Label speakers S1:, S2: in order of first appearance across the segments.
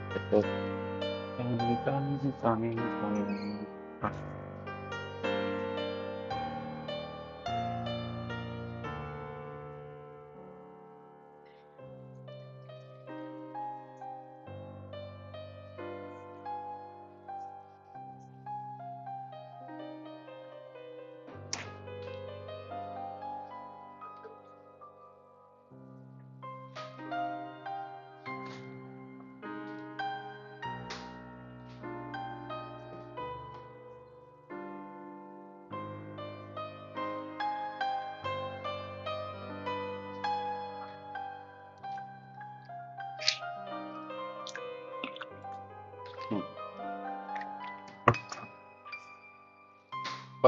S1: Ito. Tani.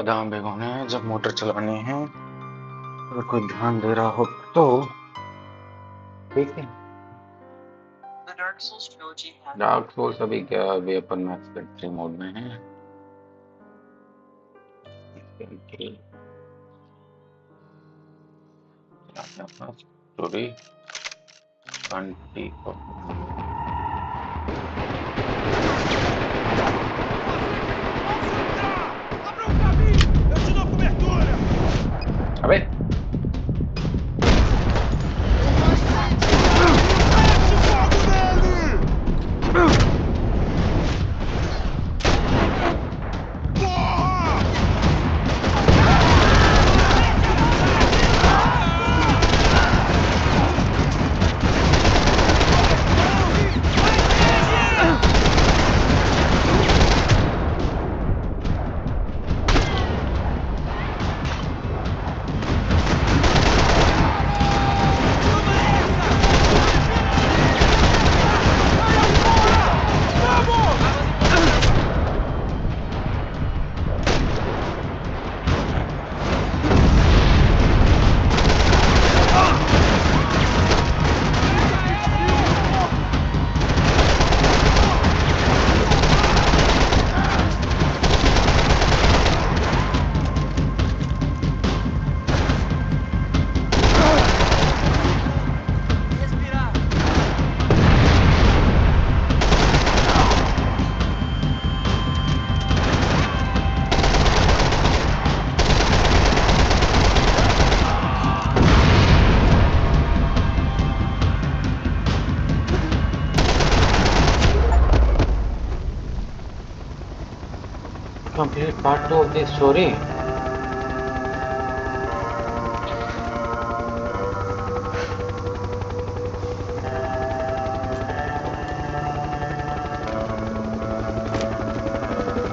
S1: बादाम भिगोने हैं जब मोटर चलानी है। अगर कोई ध्यान दे रहा हो तो ठीक है। डार्क सोल्स अभी क्या, अभी अपन मैक्स बैटरी मोड में है। स्टोरी 20 अबे complete part 2 of this story.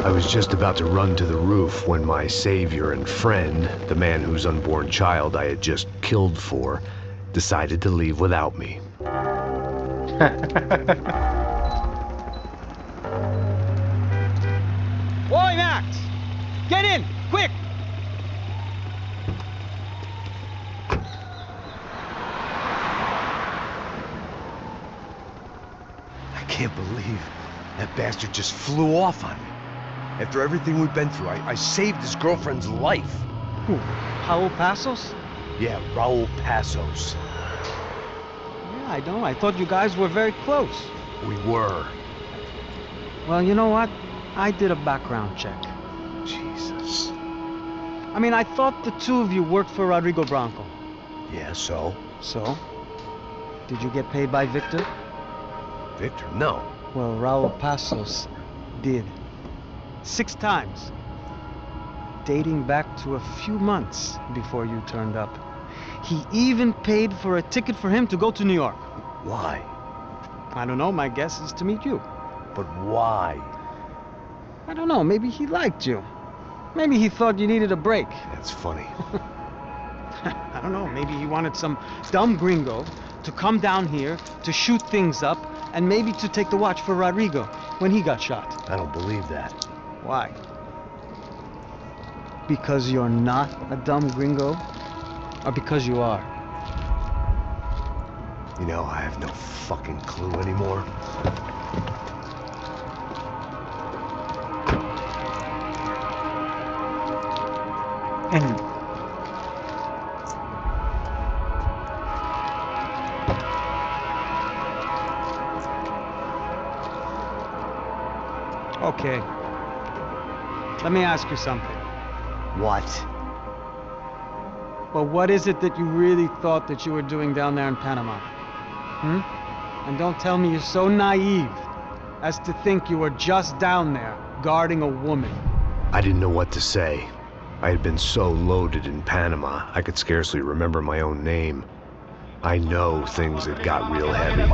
S2: I was just about to run to the roof when my savior and friend, the man whose unborn child I had just killed for, decided to leave without me.
S3: Boy, Max! Get in! Quick!
S2: I can't believe that bastard just flew off on me. After everything we've been through, I saved his girlfriend's life.
S3: Who? Raul Passos?
S2: Yeah, Raul Passos.
S3: Yeah, I know. I thought you guys were very close.
S2: We were.
S3: Well, you know what? I did a background check.
S2: Jesus.
S3: I mean, I thought the two of you worked for Rodrigo Branco.
S2: Yeah, so?
S3: So? Did you get paid by Victor?
S2: Victor, no.
S3: Well, Raul Passos did. 6 times. Dating back to a few months before you turned up. He even paid for a ticket for him to go to New York.
S2: Why?
S3: I don't know, my guess is to meet you.
S2: But why?
S3: I don't know, maybe he liked you. Maybe he thought you needed a break.
S2: That's funny.
S3: I don't know, maybe he wanted some dumb gringo to come down here to shoot things up and maybe to take the watch for Rodrigo when he got shot.
S2: I don't believe that.
S3: Why? Because you're not a dumb gringo? Or because you are?
S2: You know, I have no fucking clue anymore.
S3: Okay. Let me ask you something.
S4: What?
S3: Well, what is it that you really thought that you were doing down there in Panama? And don't tell me you're so naive as to think you were just down there guarding a woman.
S2: I didn't know what to say. I had been so loaded in Panama, I could scarcely remember my own name. I know things had got real heavy.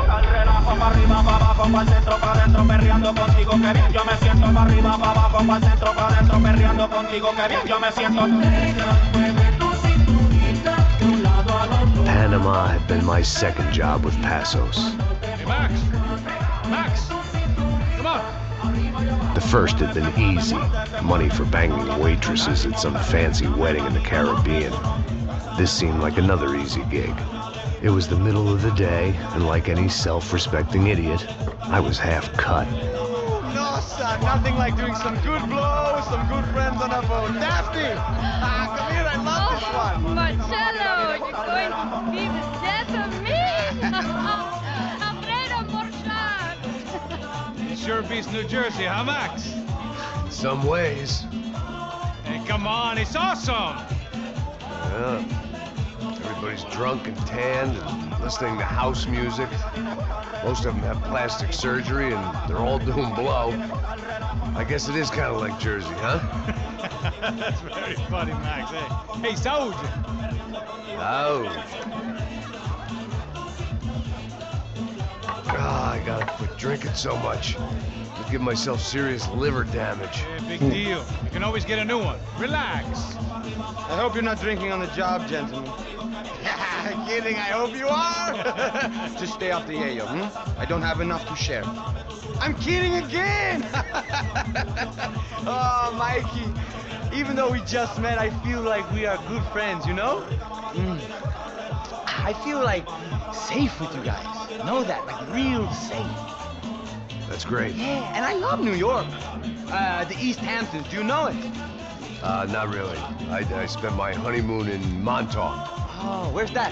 S2: Panama had been my second job with Passos.
S5: Hey, Max! Max! Come on!
S2: The first had been easy. Money for banging waitresses at some fancy wedding in the Caribbean. This seemed like another easy gig. It was the middle of the day, and like any self-respecting idiot, I was half cut.
S3: No, son, nothing like doing some good blows, some good friends on a boat. Daphne! Come here, I love this one.
S6: Marcello, you're going to be the death of me? Alfredo Morchan!
S5: It sure beats New Jersey, huh, Max?
S2: In some ways.
S5: Hey, come on, it's awesome!
S2: Yeah. Everybody's drunk and tanned and listening to house music. Most of them have plastic surgery and they're all doing blow. I guess it is kind of like Jersey, huh?
S5: That's very funny, Max. Hey, Saúde!
S2: I gotta quit drinking so much. I'll give myself serious liver damage.
S5: Yeah, big deal. You can always get a new one. Relax.
S3: I hope you're not drinking on the job, gentlemen. Kidding, I hope you are. Just stay off the yayo, I don't have enough to share. I'm kidding again. Oh, Mikey, even though we just met, I feel like we are good friends, you know? I feel like safe with you guys. Know that, like real safe.
S2: That's great.
S3: Yeah, and I love New York. The East Hamptons, do you know it?
S2: Not really. I spent my honeymoon in Montauk.
S3: Oh, where's that?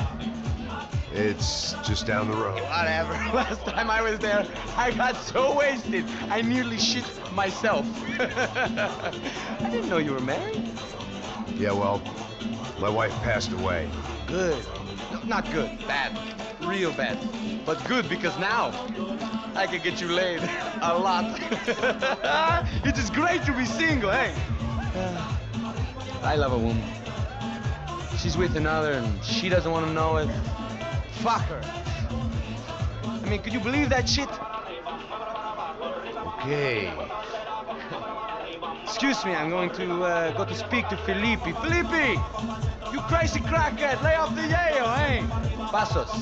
S2: It's just down the road.
S3: Whatever. Last time I was there, I got so wasted, I nearly shit myself. I didn't know you were married.
S2: Yeah, well, my wife passed away.
S3: Good. No, not good. Bad. Real bad. But good because now I can get you laid a lot. It is great to be single, hey? I love a woman. She's with another and she doesn't want to know it. Fuck her. I mean, could you believe that shit?
S2: Okay.
S3: Excuse me, I'm going to go to speak to Felipe. Felipe! You crazy crackhead, lay off the yayo, hey? Passos,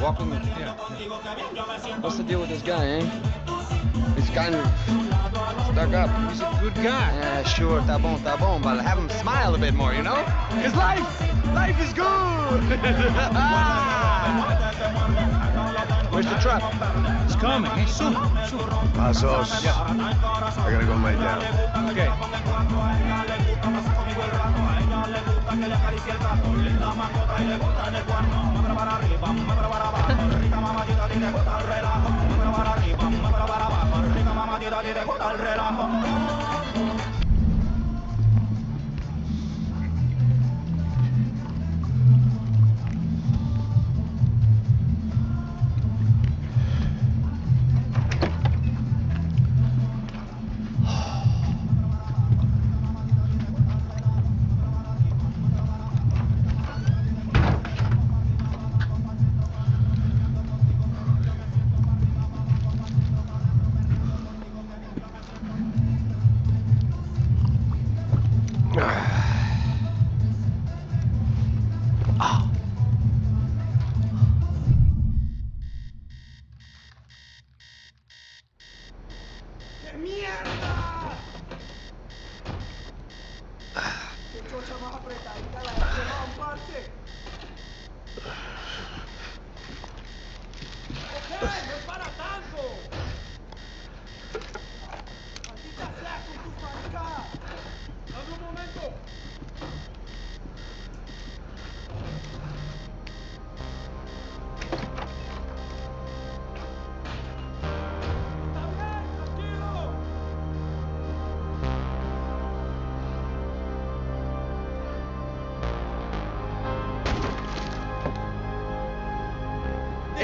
S3: walk with me.
S5: Yeah.
S3: What's the deal with this guy, eh? He's kind of stuck up.
S5: He's a good guy.
S3: Yeah, sure, tá bom, but have him smile a bit more, you know? Cause life is good! Where's the truck?
S5: It's coming. Hey, soon.
S2: Passos.
S5: Yeah.
S2: I gotta go lay down.
S5: Okay.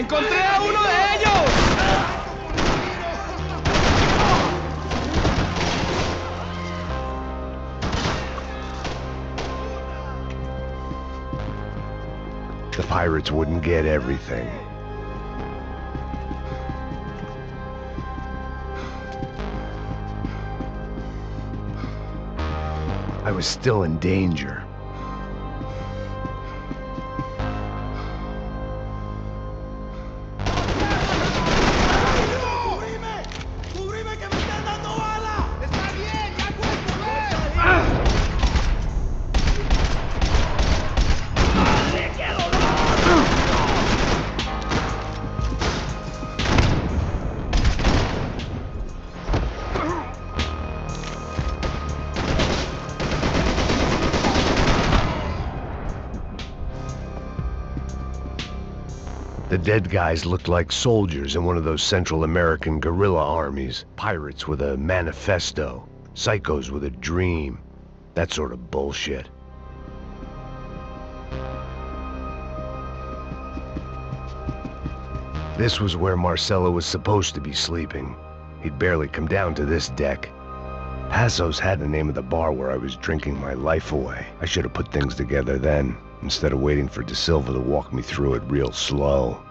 S3: ¡Encontré a uno de ellos!
S2: The pirates wouldn't get everything. I was still in danger. The dead guys looked like soldiers in one of those Central American guerrilla armies. Pirates with a manifesto. Psychos with a dream. That sort of bullshit. This was where Marcelo was supposed to be sleeping. He'd barely come down to this deck. Passos had the name of the bar where I was drinking my life away. I should have put things together then, instead of waiting for De Silva to walk me through it real slow.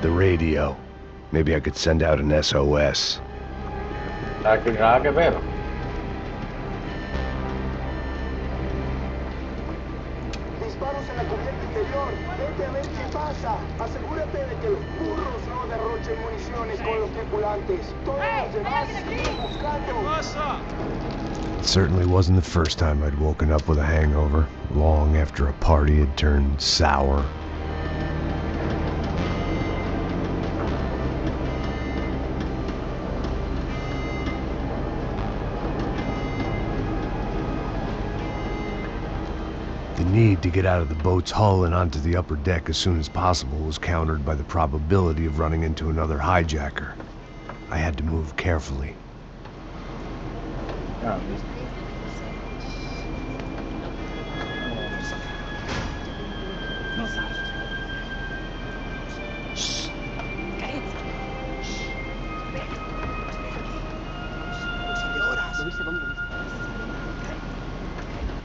S2: The radio. Maybe I could send out an SOS.
S1: Nada que ver.
S4: Disparos en la cubierta interior. Vete a ver qué pasa. Asegúrate de que los burros no derrochen municiones con los tripulantes. Todos los demás siguen buscando.
S2: It certainly wasn't the first time I'd woken up with a hangover, long after a party had turned sour. The need to get out of the boat's hull and onto the upper deck as soon as possible was countered by the probability of running into another hijacker. I had to move carefully.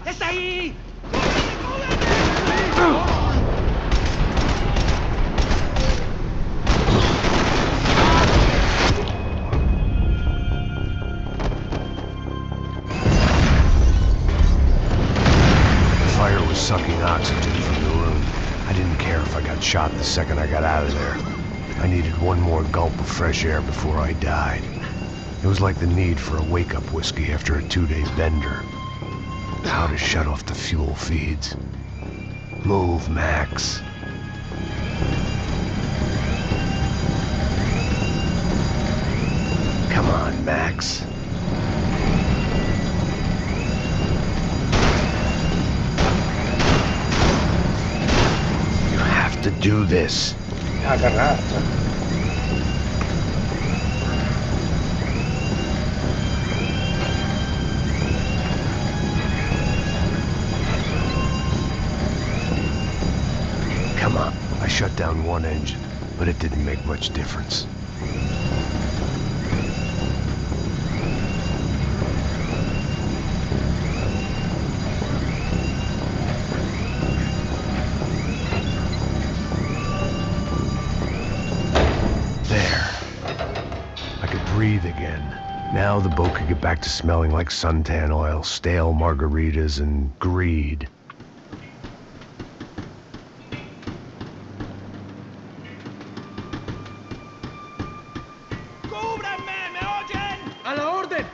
S3: ¡Está ahí!
S2: The fire was sucking oxygen from the room. I didn't care if I got shot the second I got out of there. I needed one more gulp of fresh air before I died. It was like the need for a wake-up whiskey after a 2-day bender. How to shut off the fuel feeds. Move, Max. Come on, Max. You have to do this. Come on. I shut down one engine, but it didn't make much difference. Now the boat could get back to smelling like suntan oil, stale margaritas, and greed.
S5: ¡Cúbranme! ¿Me oyen?
S3: ¡A la orden!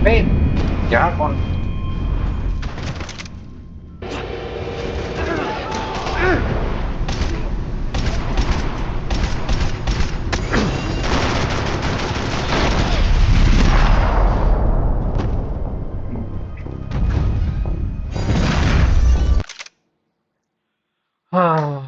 S1: Payne, यहाँ कौन? हाँ,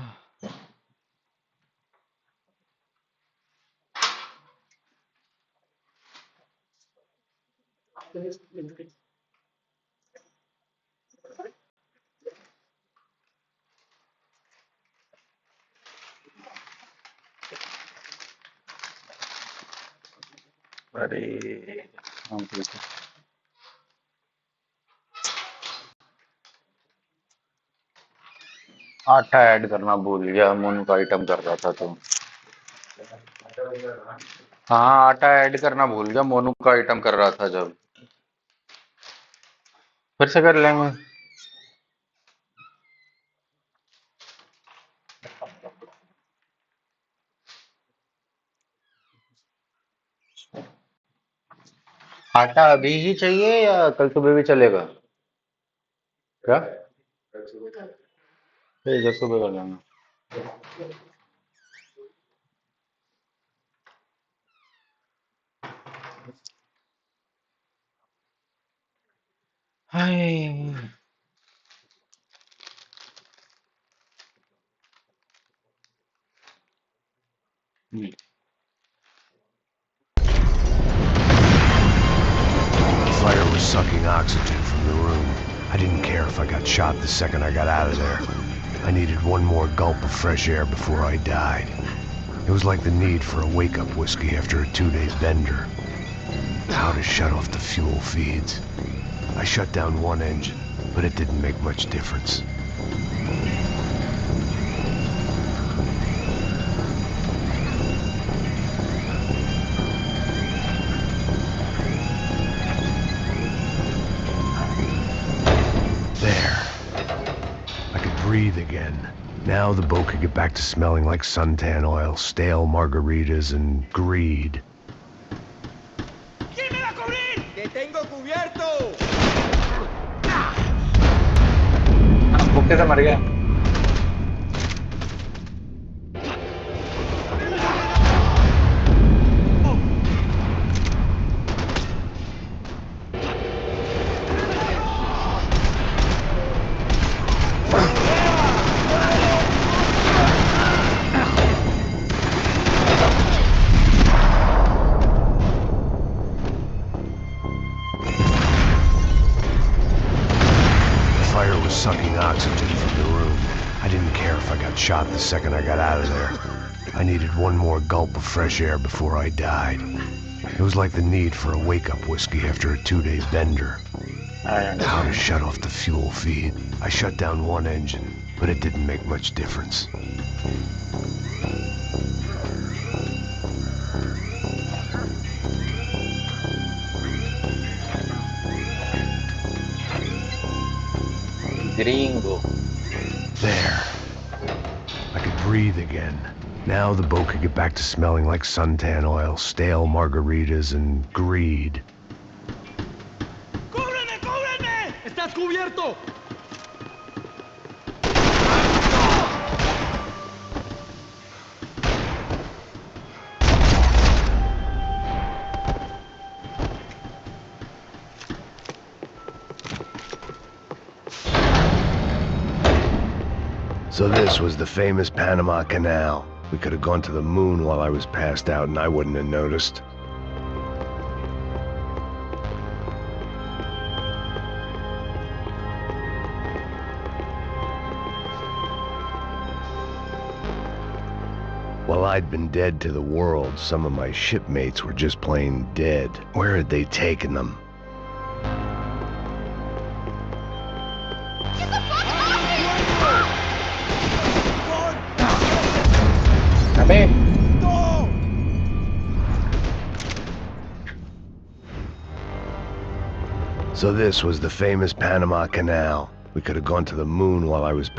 S1: अरे हाँ, ठीक है। आटा add करना भूल गया, मोनू का आइटम कर रहा था तो। हाँ, आटा ऐड करना भूल गया, मोनू का आइटम कर रहा था जब। फिर से कर लेंगे। आटा अभी ही चाहिए या कल सुबह भी चलेगा? क्या? ठीक है, सुबह कर लेंगे। हाय। हम्म।
S2: The fire was sucking oxygen from the room. I didn't care if I got shot the second I got out of there. I needed one more gulp of fresh air before I died. It was like the need for a wake-up whiskey after a 2-day bender. How to shut off the fuel feeds. I shut down one engine, but it didn't make much difference. There. I could breathe again. Now the boat could get back to smelling like suntan oil, stale margaritas, and greed.
S5: ¿Quién me va a cubrir?
S4: ¡Te tengo cubierto!
S1: भूखे से मर गया।
S2: Sucking oxygen from the room. I didn't care if I got shot the second I got out of there. I needed one more gulp of fresh air before I died. It was like the need for a wake-up whiskey after a 2-day bender. How to shut off the fuel feed. I shut down one engine, but it didn't make much difference.
S1: Gringo.
S2: There. I could breathe again. Now the boat could get back to smelling like suntan oil, stale margaritas, and greed.
S5: ¡Cúbranme! ¡Cúbranme!
S3: ¡Estás cubierto!
S2: So this was the famous Panama Canal. We could have gone to the moon while I was passed out and I wouldn't have noticed. While I'd been dead to the world, some of my shipmates were just plain dead. Where had they taken them?
S1: Bay.
S2: So this was the famous Panama Canal. We could have gone to the moon while I was...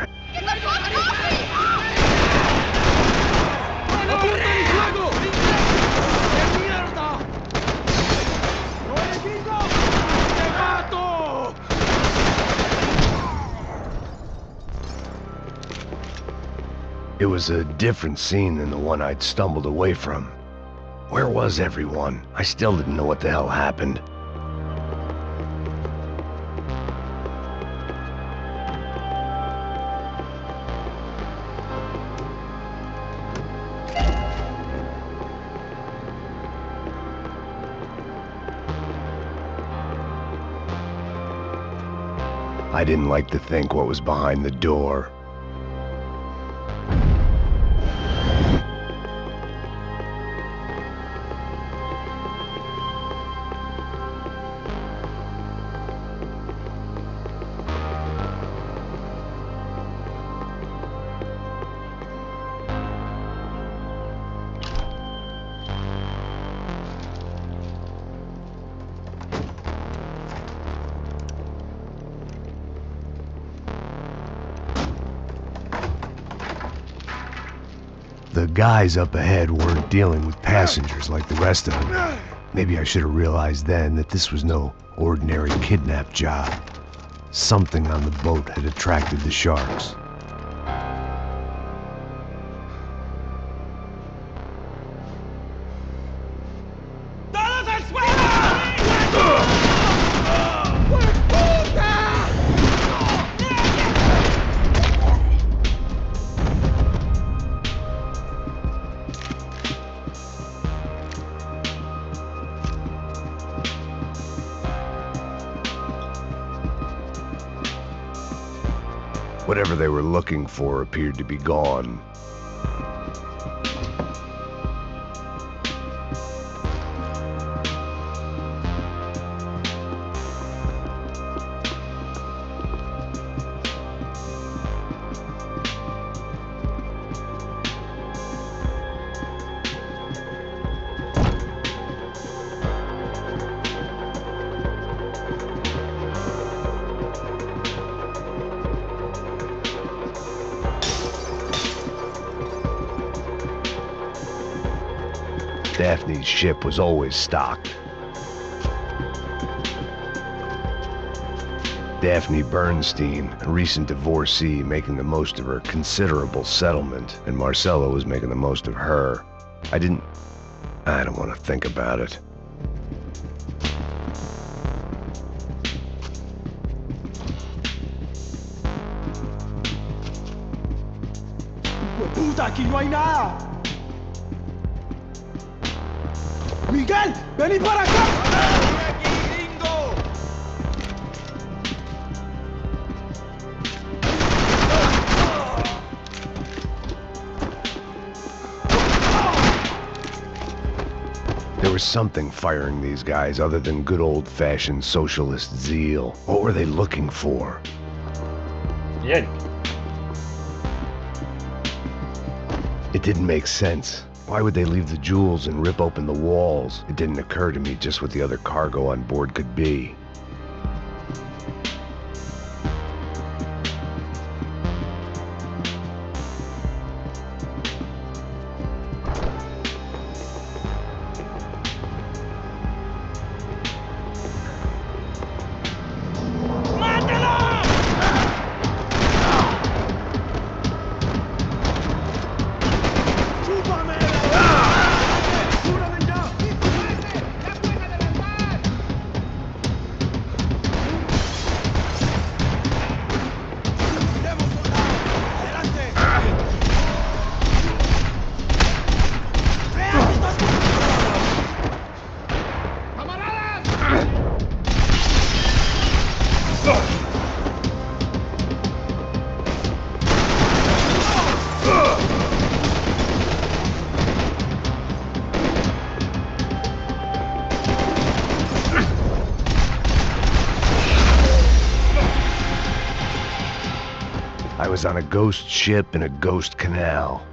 S2: It was a different scene than the one I'd stumbled away from. Where was everyone? I still didn't know what the hell happened. I didn't like to think what was behind the door. The guys up ahead weren't dealing with passengers like the rest of them. Maybe I should have realized then that this was no ordinary kidnap job. Something on the boat had attracted the sharks. Whatever they were looking for appeared to be gone. Daphne's ship was always stocked. Daphne Bernstein, a recent divorcee making the most of her considerable settlement, and Marcella was making the most of her. I don't want to think about it.
S4: ¡Puta, aquí no hay nada! ¡Miguel, vení para acá! ¡Aquí, gringo!
S2: There was something firing these guys other than good old-fashioned socialist zeal. What were they looking for?
S1: Yeah.
S2: It didn't make sense. Why would they leave the jewels and rip open the walls? It didn't occur to me just what the other cargo on board could be. I was on a ghost ship in a ghost canal.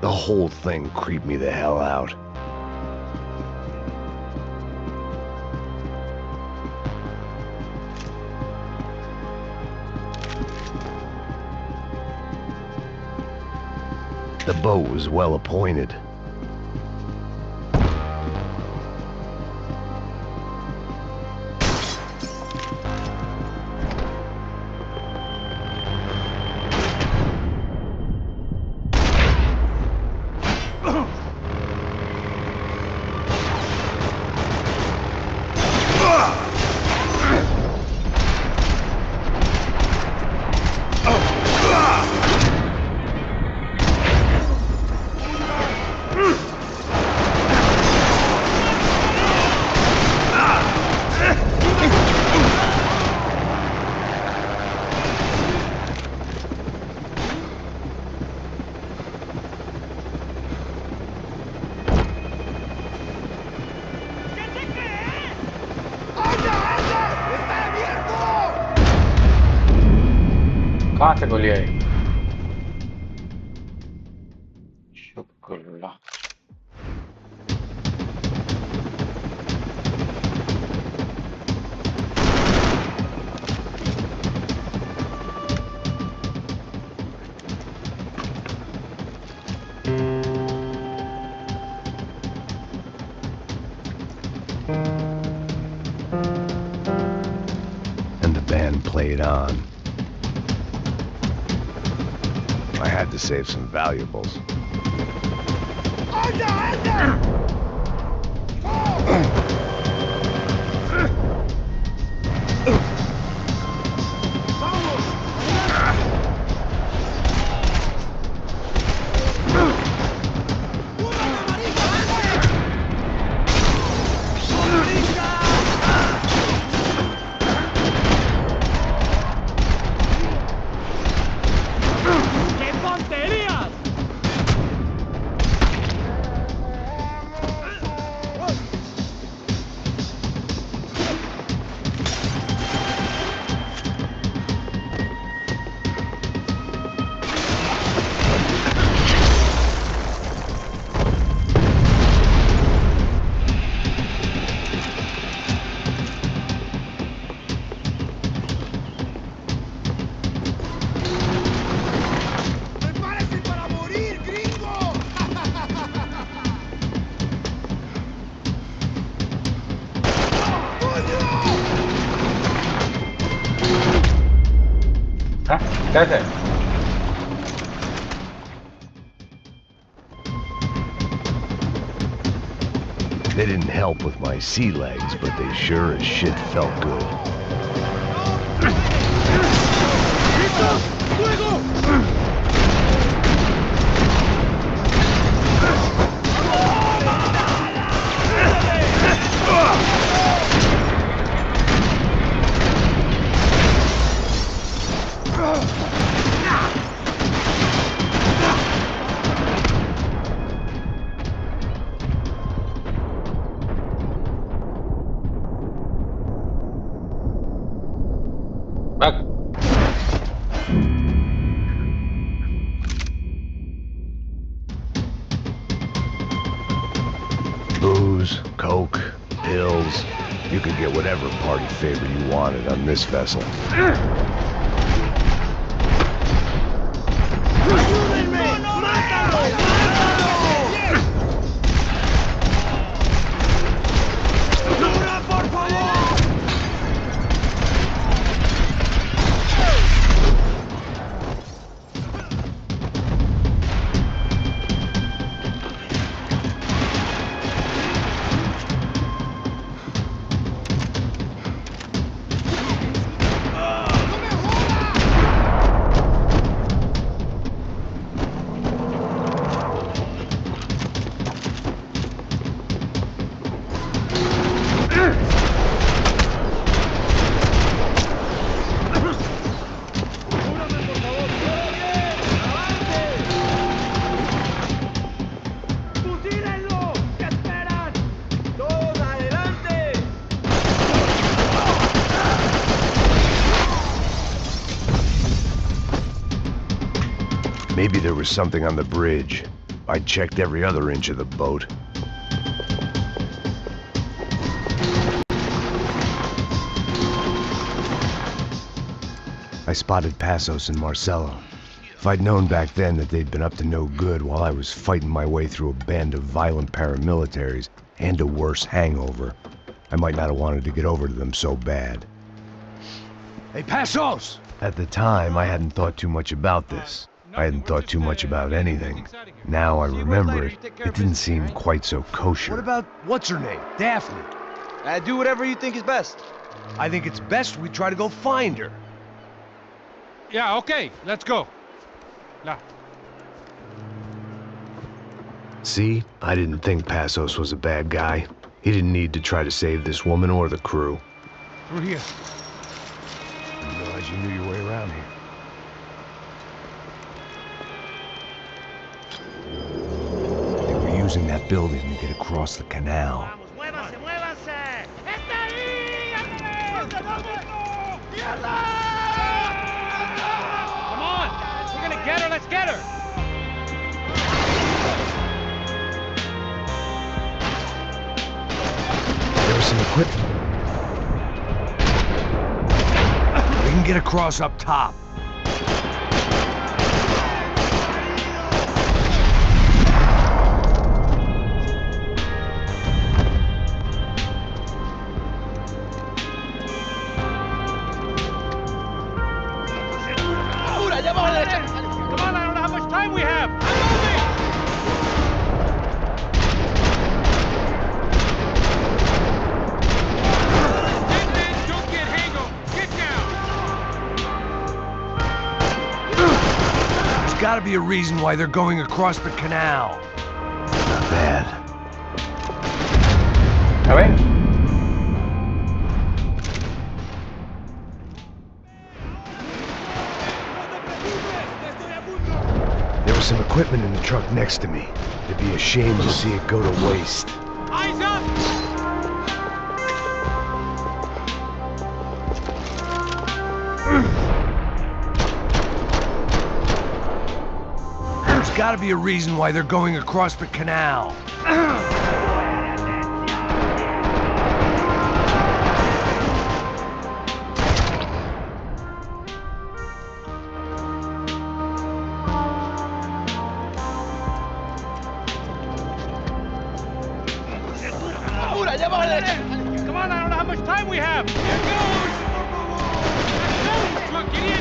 S2: The whole thing creeped me the hell out. The boat was well appointed.
S1: कहाँ से गोली आई? शुक्रिया।
S2: And the band played on. I had to save some valuables.
S1: हाँ? कैसे?
S2: They didn't help with my sea legs, but they sure as shit felt good.
S1: Back.
S2: Booze, coke, pills. You could get whatever party favor you wanted on this vessel. Maybe there was something on the bridge. I checked every other inch of the boat. I spotted Passos and Marcelo. If I'd known back then that they'd been up to no good while I was fighting my way through a band of violent paramilitaries and a worse hangover, I might not have wanted to get over to them so bad.
S7: Hey, Passos!
S2: At the time, I hadn't thought too much about this. I hadn't thought too much about anything. Now I remember it, it didn't seem quite so kosher.
S7: What about what's her name? Daphne.
S3: Do whatever you think is best.
S7: I think it's best we try to go find her.
S5: Yeah, okay, let's go. Now.
S2: See, I didn't think Passos was a bad guy. He didn't need to try to save this woman or the crew.
S5: Through here.
S2: I didn't realize you knew your way around here. They were using that building to get across the canal.
S5: ¡Muévanse, muévanse! ¡Está ahí! Come on! We're gonna get her, let's get her!
S2: There was some equipment.
S7: We can get across up top.
S5: Come on, I don't know how much time we have! Don't get hango! Get down!
S7: There's gotta be a reason why they're going across the canal.
S2: Not bad.
S1: ¿Ya ven?
S2: There was some equipment in the truck next to me. It'd be a shame to see it go to waste.
S5: Eyes up!
S7: There's gotta be a reason why they're going across the canal.
S5: Come on, I don't know how much time we have! Here goes! Look, get in!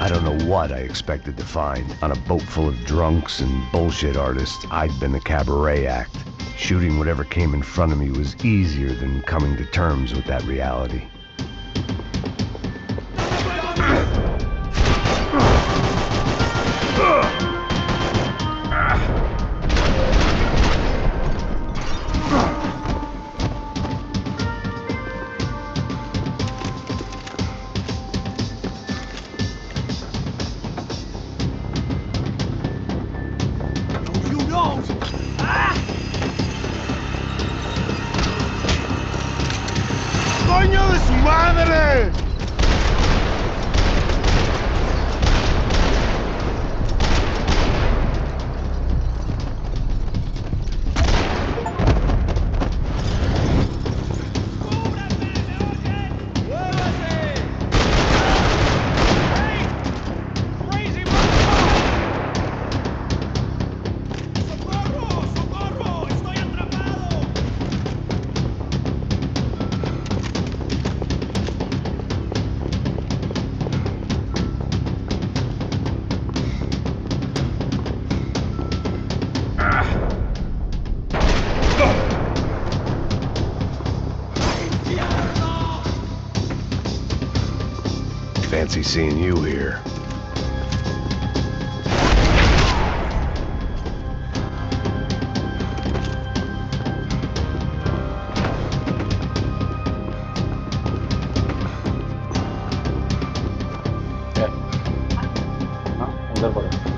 S2: I don't know what I expected to find. On a boat full of drunks and bullshit artists, I'd been the cabaret act. Shooting whatever came in front of me was easier than coming to terms with that reality.
S4: ¡Coño de su madre!
S5: ¡Socorro! ¡Socorro!
S2: Fancy seeing you here.
S1: हाँ उधर पड़ा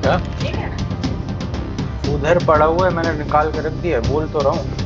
S1: क्या उधर पड़ा हुआ है मैंने निकाल के रख दिया है बोल तो रहा हूँ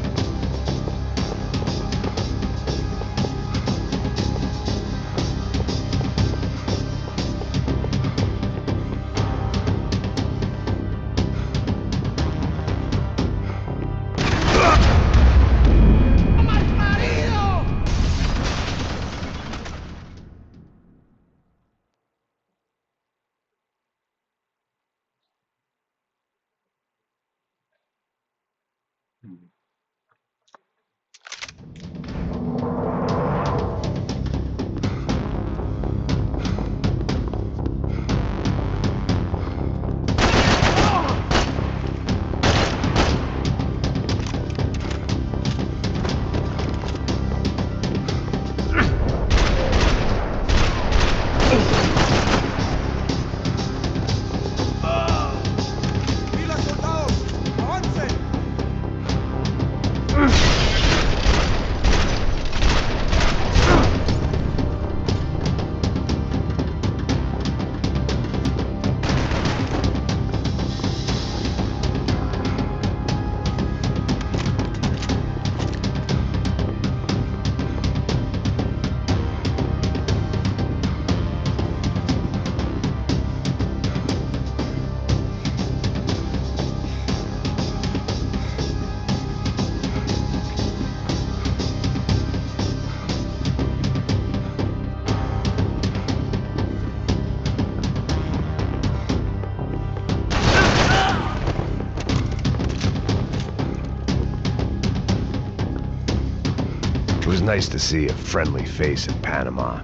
S2: It was nice to see a friendly face in Panama.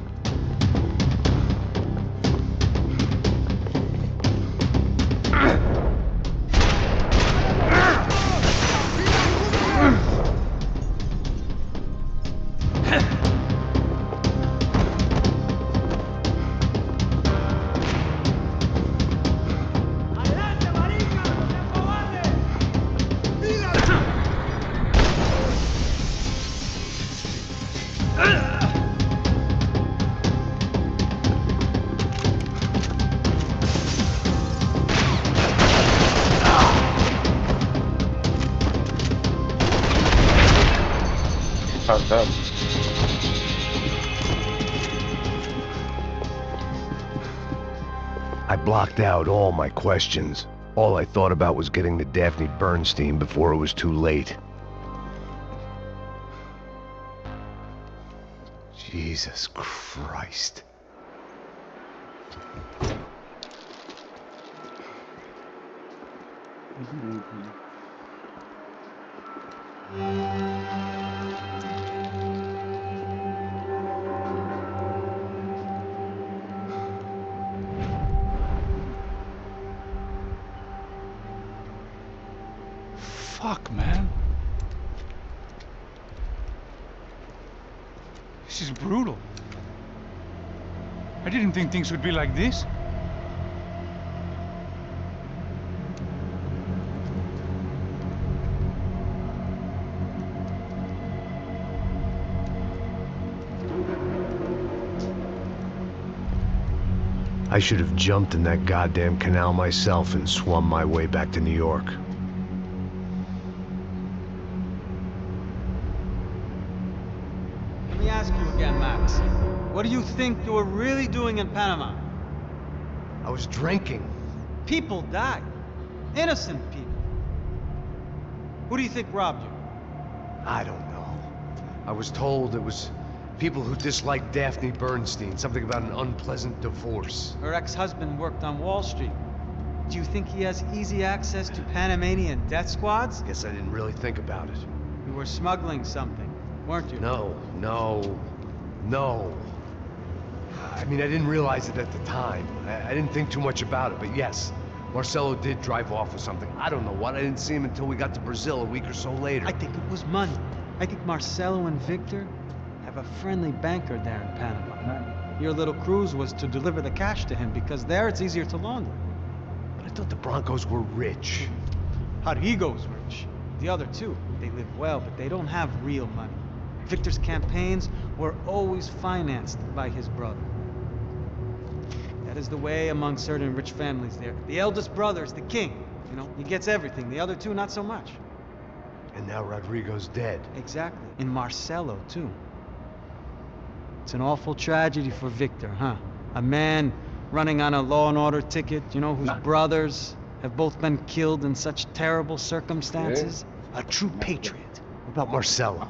S1: fucked up.
S2: I blocked out all my questions. All I thought about was getting to Daphne Bernstein before it was too late. Jesus Christ.
S5: Fuck, man. This is brutal. I didn't think things would be like this.
S2: I should have jumped in that goddamn canal myself and swum my way back to New York.
S3: Let me ask you again, Max. What do you think you were really doing in Panama?
S7: I was drinking.
S3: People died. Innocent people. Who do you think robbed you?
S7: I don't know. I was told it was people who disliked Daphne Bernstein, something about an unpleasant divorce.
S3: Her ex-husband worked on Wall Street. Do you think he has easy access to Panamanian death squads?
S7: Guess I didn't really think about it.
S3: You were smuggling something, weren't you?
S7: No. I mean, I didn't realize it at the time. I didn't think too much about it, but yes, Marcelo did drive off with something. I don't know what. I didn't see him until we got to Brazil a week or so later.
S3: I think it was money. I think Marcelo and Victor have a friendly banker there in Panama. Your little cruise was to deliver the cash to him because there it's easier to launder.
S7: But I thought the Broncos were rich.
S3: Rodrigo's rich. The other two, they live well, but they don't have real money. Victor's campaigns were always financed by his brother. That is the way among certain rich families there. The eldest brother is the king. You know, he gets everything. The other two, not so much.
S7: And now Rodrigo's dead.
S3: Exactly. And Marcelo, too. It's an awful tragedy for Victor, huh? A man running on a law and order ticket, you know, whose brothers have both been killed in such terrible circumstances. A true patriot.
S7: What about Marcelo?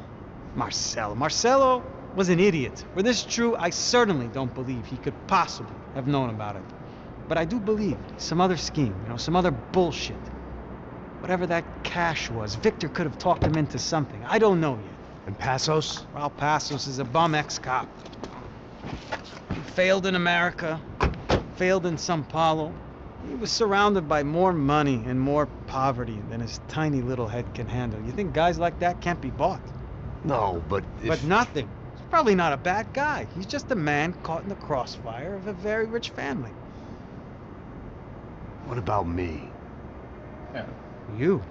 S3: Marcelo was an idiot. Were this true, I certainly don't believe he could possibly have known about it. But I do believe some other scheme, you know, some other bullshit. Whatever that cash was, Victor could have talked him into something. I don't know yet.
S7: And Passos?
S3: Raul Passos is a bum ex-cop. He failed in America, failed in Sao Paulo. He was surrounded by more money and more poverty than his tiny little head can handle. You think guys like that can't be bought?
S7: No, but
S3: But nothing. He's probably not a bad guy. He's just a man caught in the crossfire of a very rich family.
S7: What about me?
S3: You.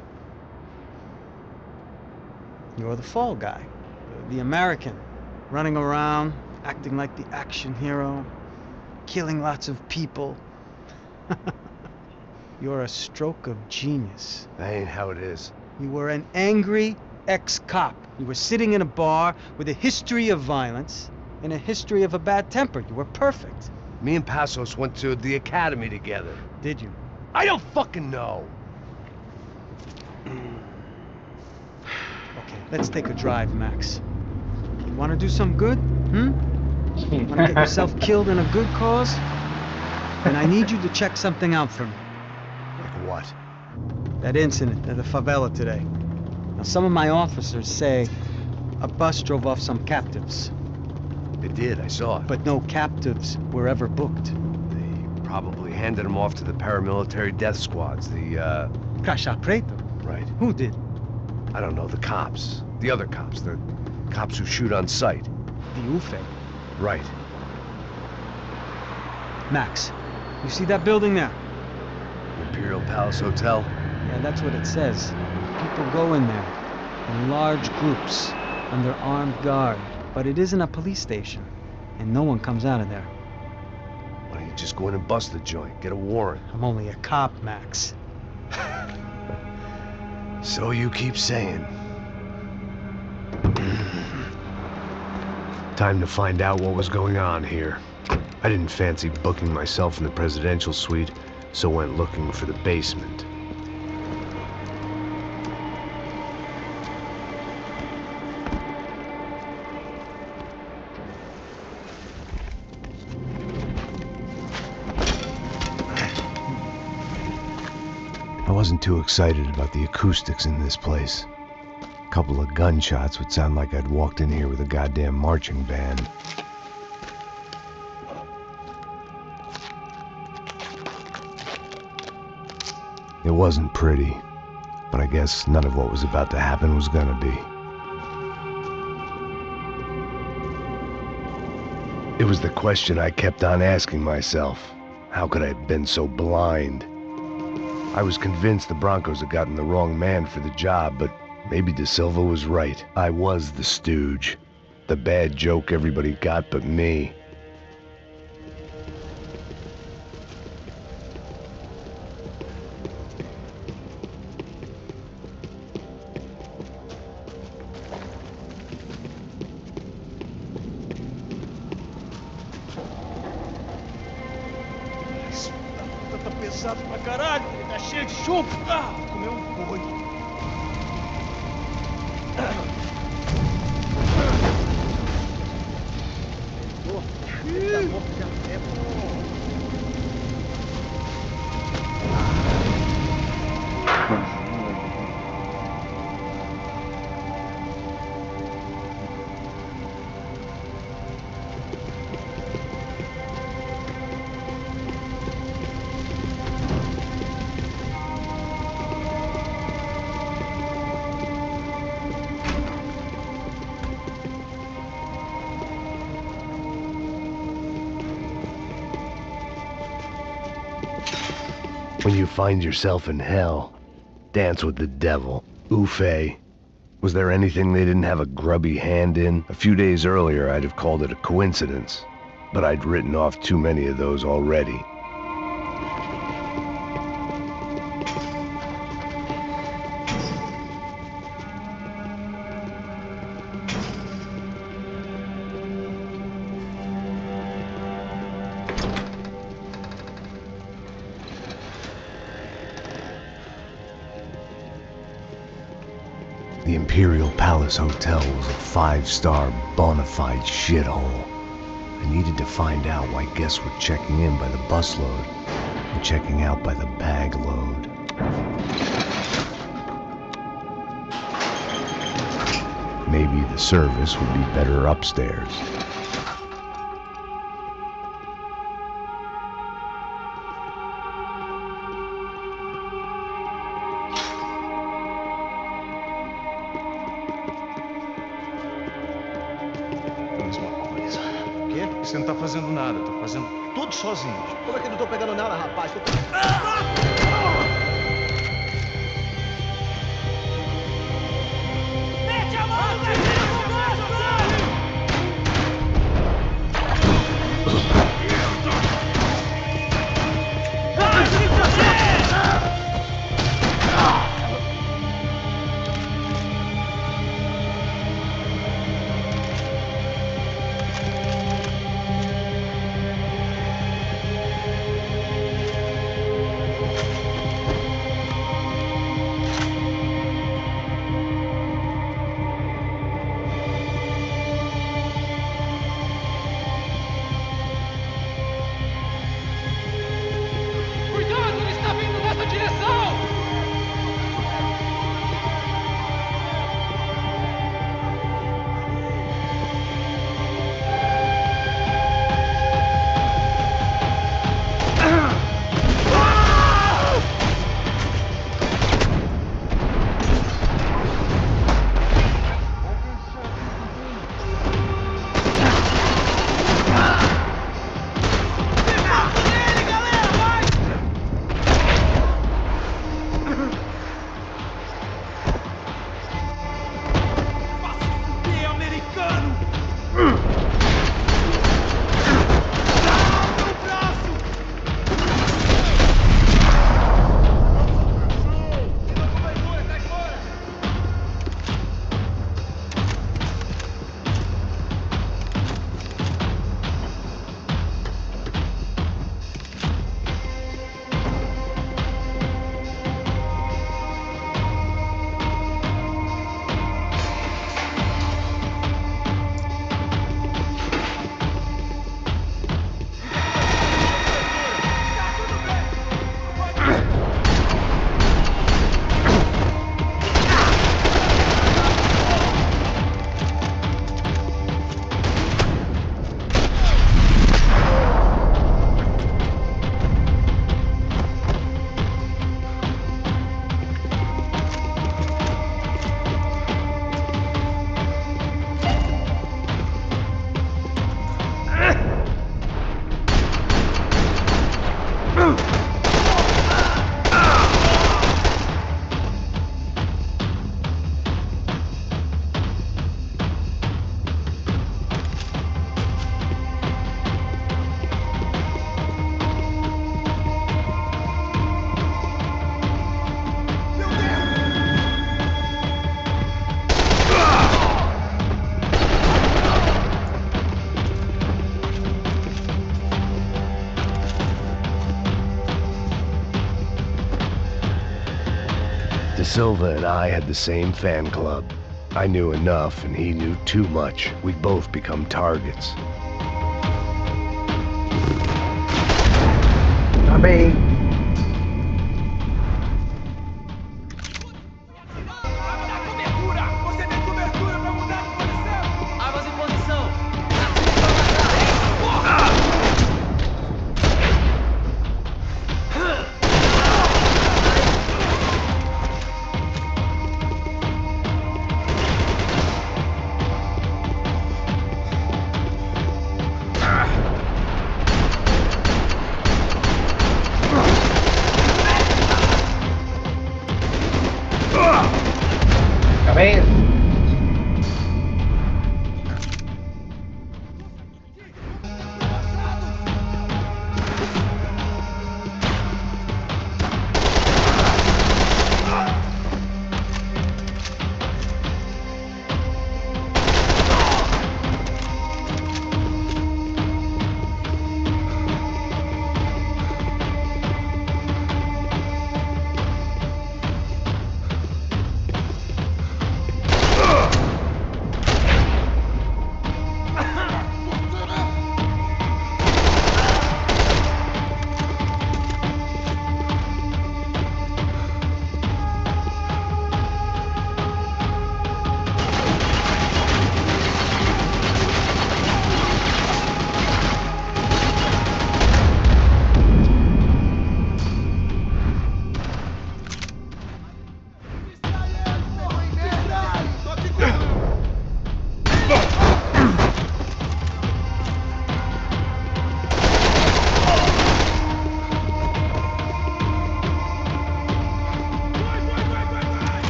S3: You're the fall guy. The American. Running around, acting like the action hero. Killing lots of people. You're a stroke of genius.
S7: That ain't how it is.
S3: You were an angry ex-cop. You were sitting in a bar with a history of violence and a history of a bad temper. You were perfect.
S7: Me and Passos went to the academy together.
S3: Did you?
S7: I don't fucking know.
S3: Okay, let's take a drive, Max. You want to do some good? Want to get yourself killed in a good cause? Then I need you to check something out for me.
S7: Like what?
S3: That incident at the favela today. Now, some of my officers say a bus drove off some captives.
S7: It did, I saw it.
S3: But no captives were ever booked.
S7: They probably handed them off to the paramilitary death squads, the,
S3: Caixa Preto?
S7: Right.
S3: Who did?
S7: I don't know, the cops. The other cops. The cops who shoot on sight.
S3: The UFE.
S7: Right.
S3: Max, you see that building there?
S7: Imperial Palace Hotel?
S3: Yeah, that's what it says. People go in there in large groups under armed guard. But it isn't a police station, and no one comes out of there.
S7: Why don't you just go in and bust the joint? Get a warrant.
S3: I'm only a cop, Max.
S7: So you keep saying.
S2: Time to find out what was going on here. I didn't fancy booking myself in the presidential suite, so went looking for the basement. I wasn't too excited about the acoustics in this place. A couple of gunshots would sound like I'd walked in here with a goddamn marching band. It wasn't pretty, but I guess none of what was about to happen was gonna be. It was the question I kept on asking myself. How could I have been so blind? I was convinced the Broncos had gotten the wrong man for the job, but maybe De Silva was right. I was the stooge. The bad joke everybody got but me.
S5: pesado pra caralho, ele tá cheio de chumbo. Ah, comeu um boi.
S4: Tá morto já há tempo.
S2: When you find yourself in hell, dance with the devil. Oofe. Was there anything they didn't have a grubby hand in? A few days earlier, I'd have called it a coincidence, but I'd written off too many of those already. The Imperial Palace Hotel was a 5-star bona fide shithole. I needed to find out why guests were checking in by the busload and checking out by the bag load. Maybe the service would be better upstairs.
S5: Você não tá fazendo nada, tá fazendo tudo sozinho.
S4: Como é que eu não tô pegando nada, rapaz?
S6: Mete a mão no gatilho do braço!
S2: De Silva and I had the same fan club. I knew enough and he knew too much. We'd both become targets.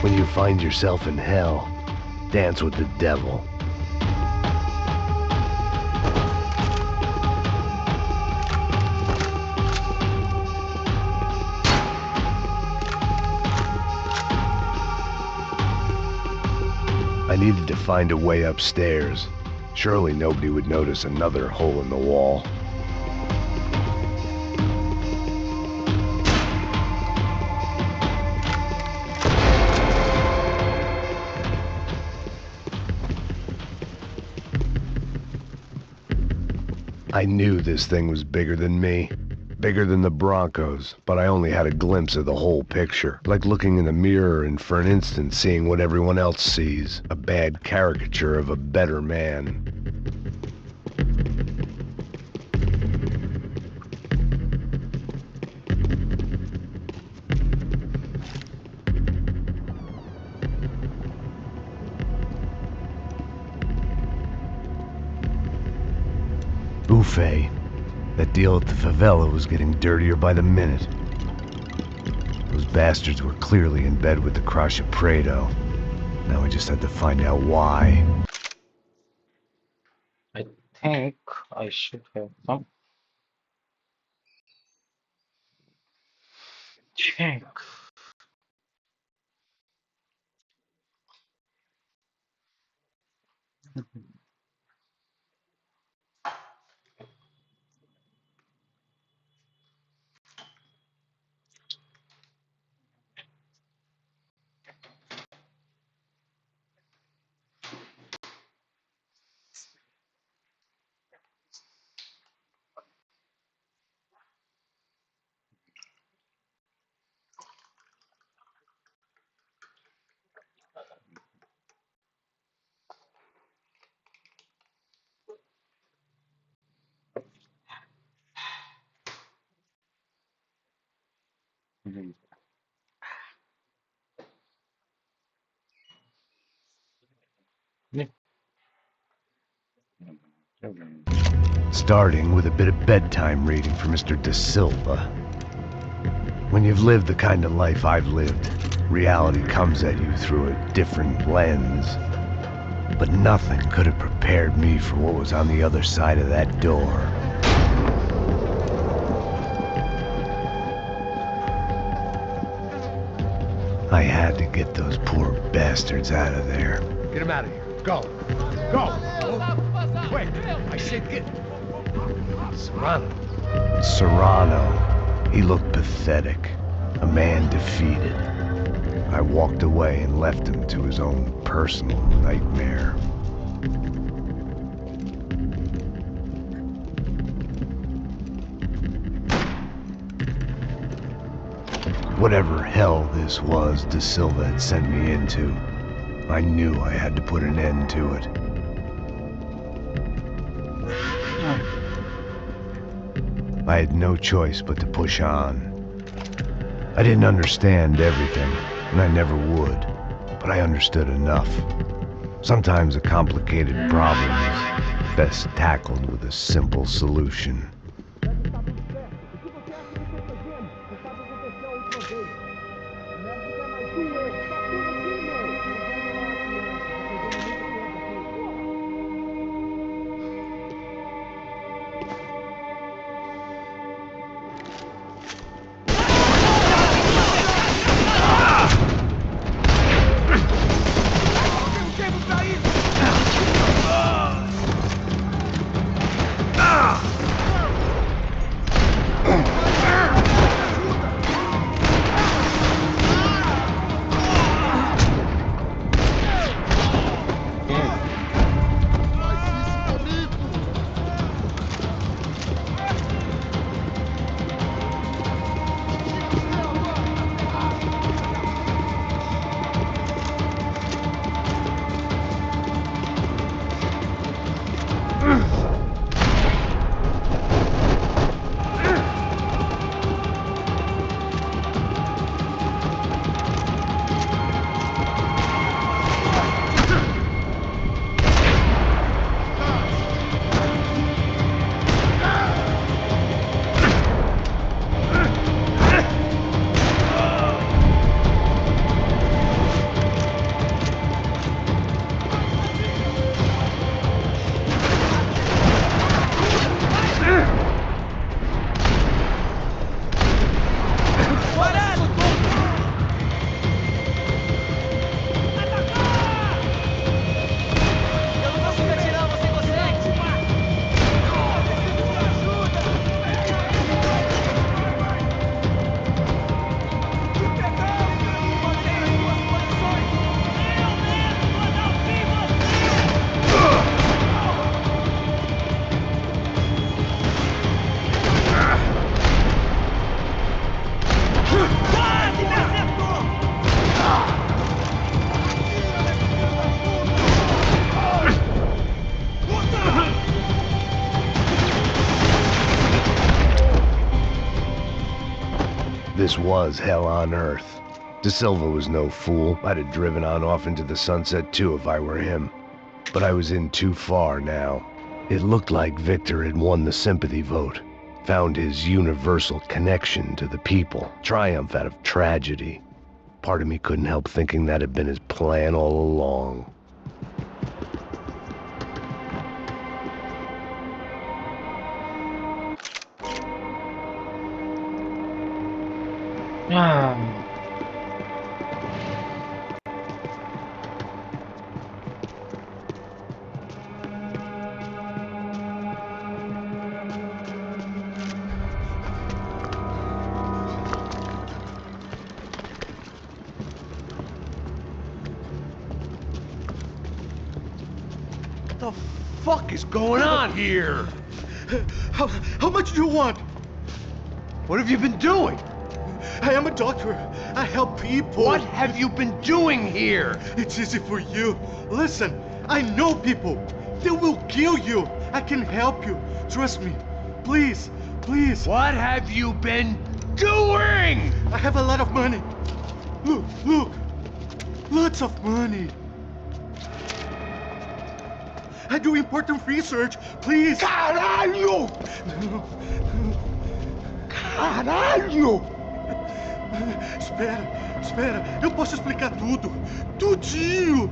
S2: When you find yourself in hell, dance with the devil. I needed to find a way upstairs. Surely nobody would notice another hole in the wall. I knew this thing was bigger than me, bigger than the Broncos, but I only had a glimpse of the whole picture, like looking in the mirror and for an instant seeing what everyone else sees, a bad caricature of a better man. Buffet. That deal at the favela was getting dirtier by the minute. Those bastards were clearly in bed with the Crusher Prado. Now I just had to find out why.
S1: I think I should have some check. Mhm. Yeah.
S2: Starting with a bit of bedtime reading for Mr. De Silva. When you've lived the kind of life I've lived, reality comes at you through a different lens. But nothing could have prepared me for what was on the other side of that door. I had to get those poor bastards out of there.
S7: Get him out of here. Go. Go. Wait. I said get... Serrano.
S2: Serrano. He looked pathetic. A man defeated. I walked away and left him to his own personal nightmare. Whatever hell this was De Silva had sent me into, I knew I had to put an end to it. I had no choice but to push on. I didn't understand everything, and I never would, but I understood enough. Sometimes a complicated problem is best tackled with a simple solution. This was hell on earth. De Silva was no fool. I'd have driven on off into the sunset too if I were him. But I was in too far now. It looked like Victor had won the sympathy vote. Found his universal connection to the people, triumph out of tragedy. Part of me couldn't help thinking that had been his plan all along.
S7: What the fuck is going on here?
S8: How much do you want?
S7: What have you been doing?
S8: I am a doctor. I help people.
S7: What have you been doing here?
S8: It's easy for you. Listen, I know people. They will kill you. I can help you. Trust me. Please, please.
S7: What have you been doing?
S8: I have a lot of money. Look, look. Lots of money. I do important research. Please.
S7: Caralho! Caralho!
S8: Espera. Eu posso explicar tudo. Tudinho.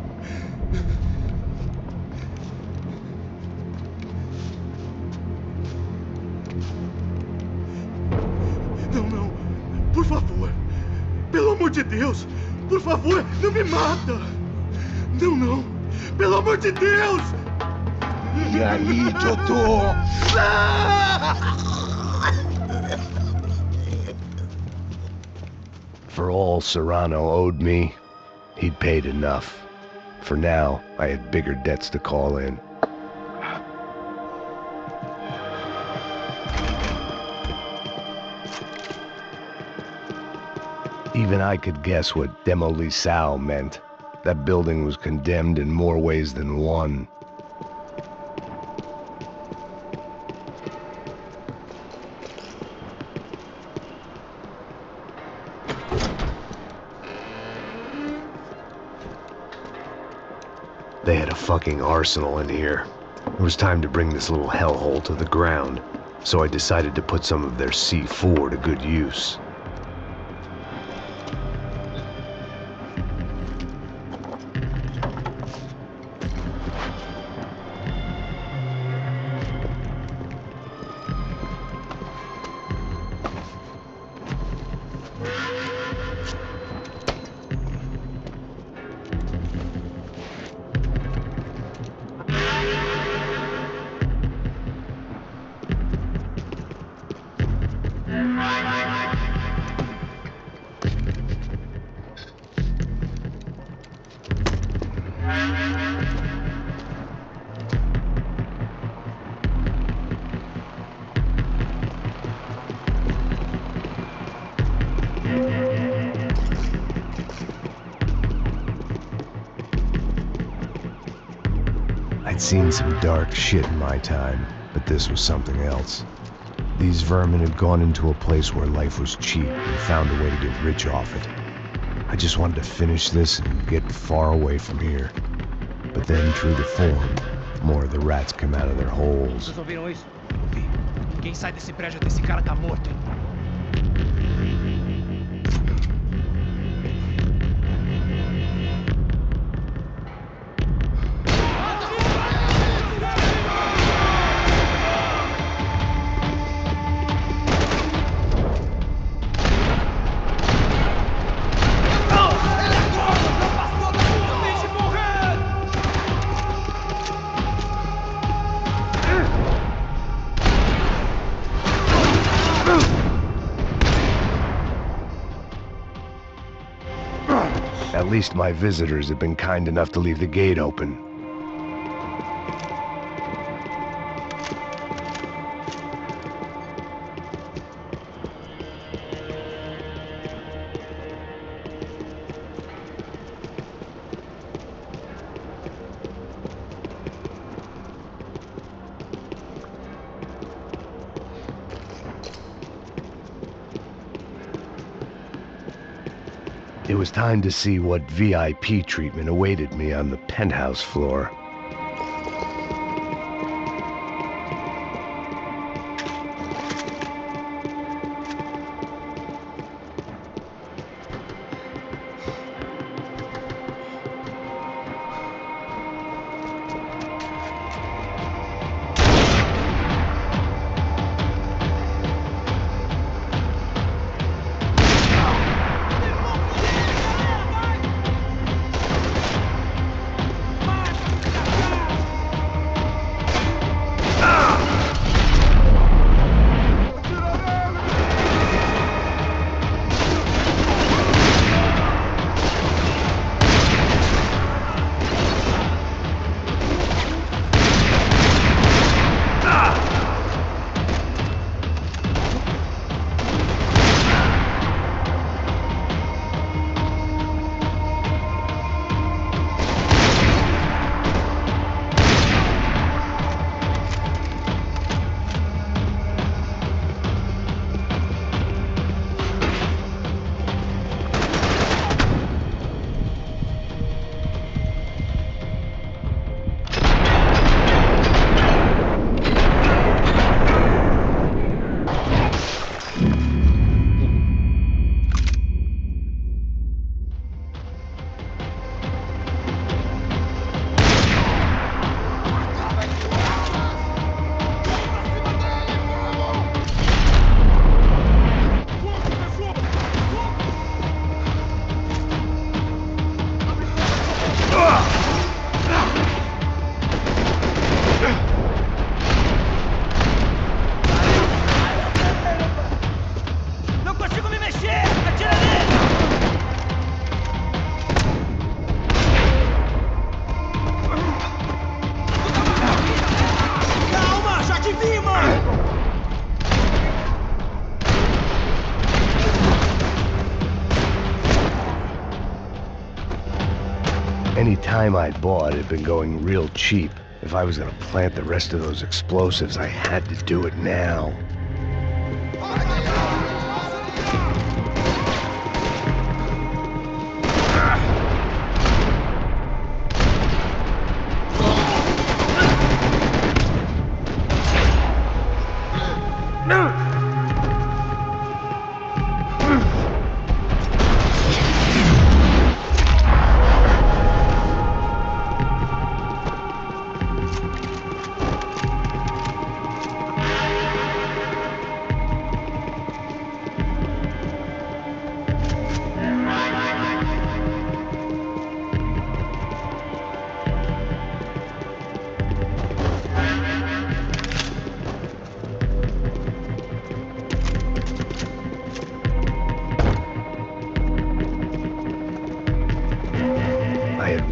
S8: Não. Por favor. Pelo amor de Deus. Por favor, não me mata. Não. Pelo amor de Deus.
S7: E aí, doutor?
S2: For all Serrano owed me, he'd paid enough. For now, I had bigger debts to call in. Even I could guess what demolição meant. That building was condemned in more ways than one. They had a fucking arsenal in here. It was time to bring this little hellhole to the ground, so I decided to put some of their C4 to good use. I'd seen some dark shit in my time, but this was something else. These vermin had gone into a place where life was cheap and found a way to get rich off it. I just wanted to finish this and get far away from here. But then, true to form, more of the rats came out of their holes.
S9: Vocês ouviram isso? Ouvi. Quem sai desse prédio até esse cara tá morto, hein?
S2: At least my visitors had been kind enough to leave the gate open. It was time to see what VIP treatment awaited me on the penthouse floor. Any time I'd bought had been going real cheap. If I was gonna plant the rest of those explosives, I had to do it now.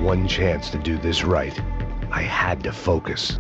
S2: One chance to do this right. I had to focus.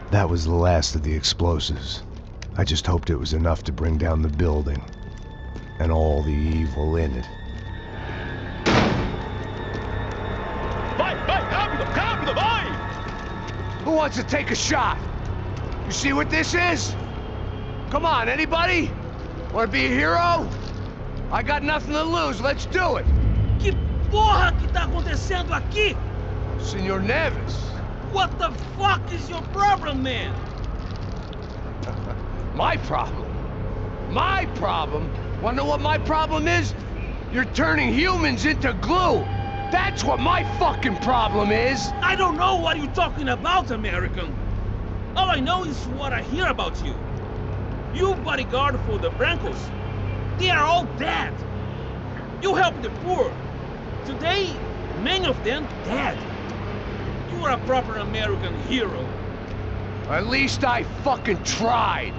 S2: That was the last of the explosives. I just hoped it was enough to bring down the building and all the evil in it.
S8: Vai, rápido, rápido, vai!
S7: Who wants to take a shot? You see what this is? Come on, anybody? Want to be a hero? I got nothing to lose, let's do it!
S9: Que porra que tá acontecendo aqui?
S7: Senor Neves.
S9: What the fuck is your problem, man?
S7: My problem? My problem? Wanna know what my problem is? You're turning humans into glue! That's what my fucking problem is!
S9: I don't know what you're talking about, American. All I know is what I hear about you. You bodyguard for the Brancos. They are all dead. You help the poor. Today, many of them dead. You are a proper American hero.
S7: At least I fucking tried.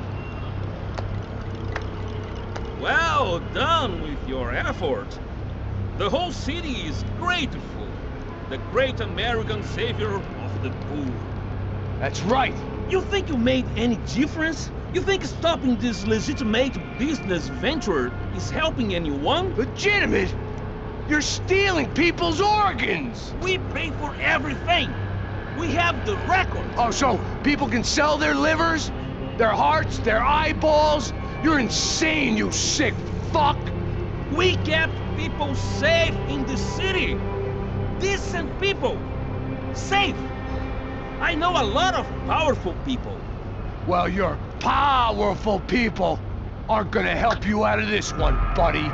S9: Well done with your effort. The whole city is grateful. The great American savior of the poor.
S7: That's right.
S9: You think you made any difference? You think stopping this legitimate business venture is helping anyone?
S7: Legitimate? You're stealing people's organs!
S9: We pay for everything. We have the record.
S7: Oh, so people can sell their livers, their hearts, their eyeballs? You're insane, you sick fuck!
S9: We kept people safe in the city. Decent people. Safe. I know a lot of powerful people.
S7: Well, your powerful people aren't gonna help you out of this one, buddy.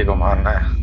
S1: को मारना है।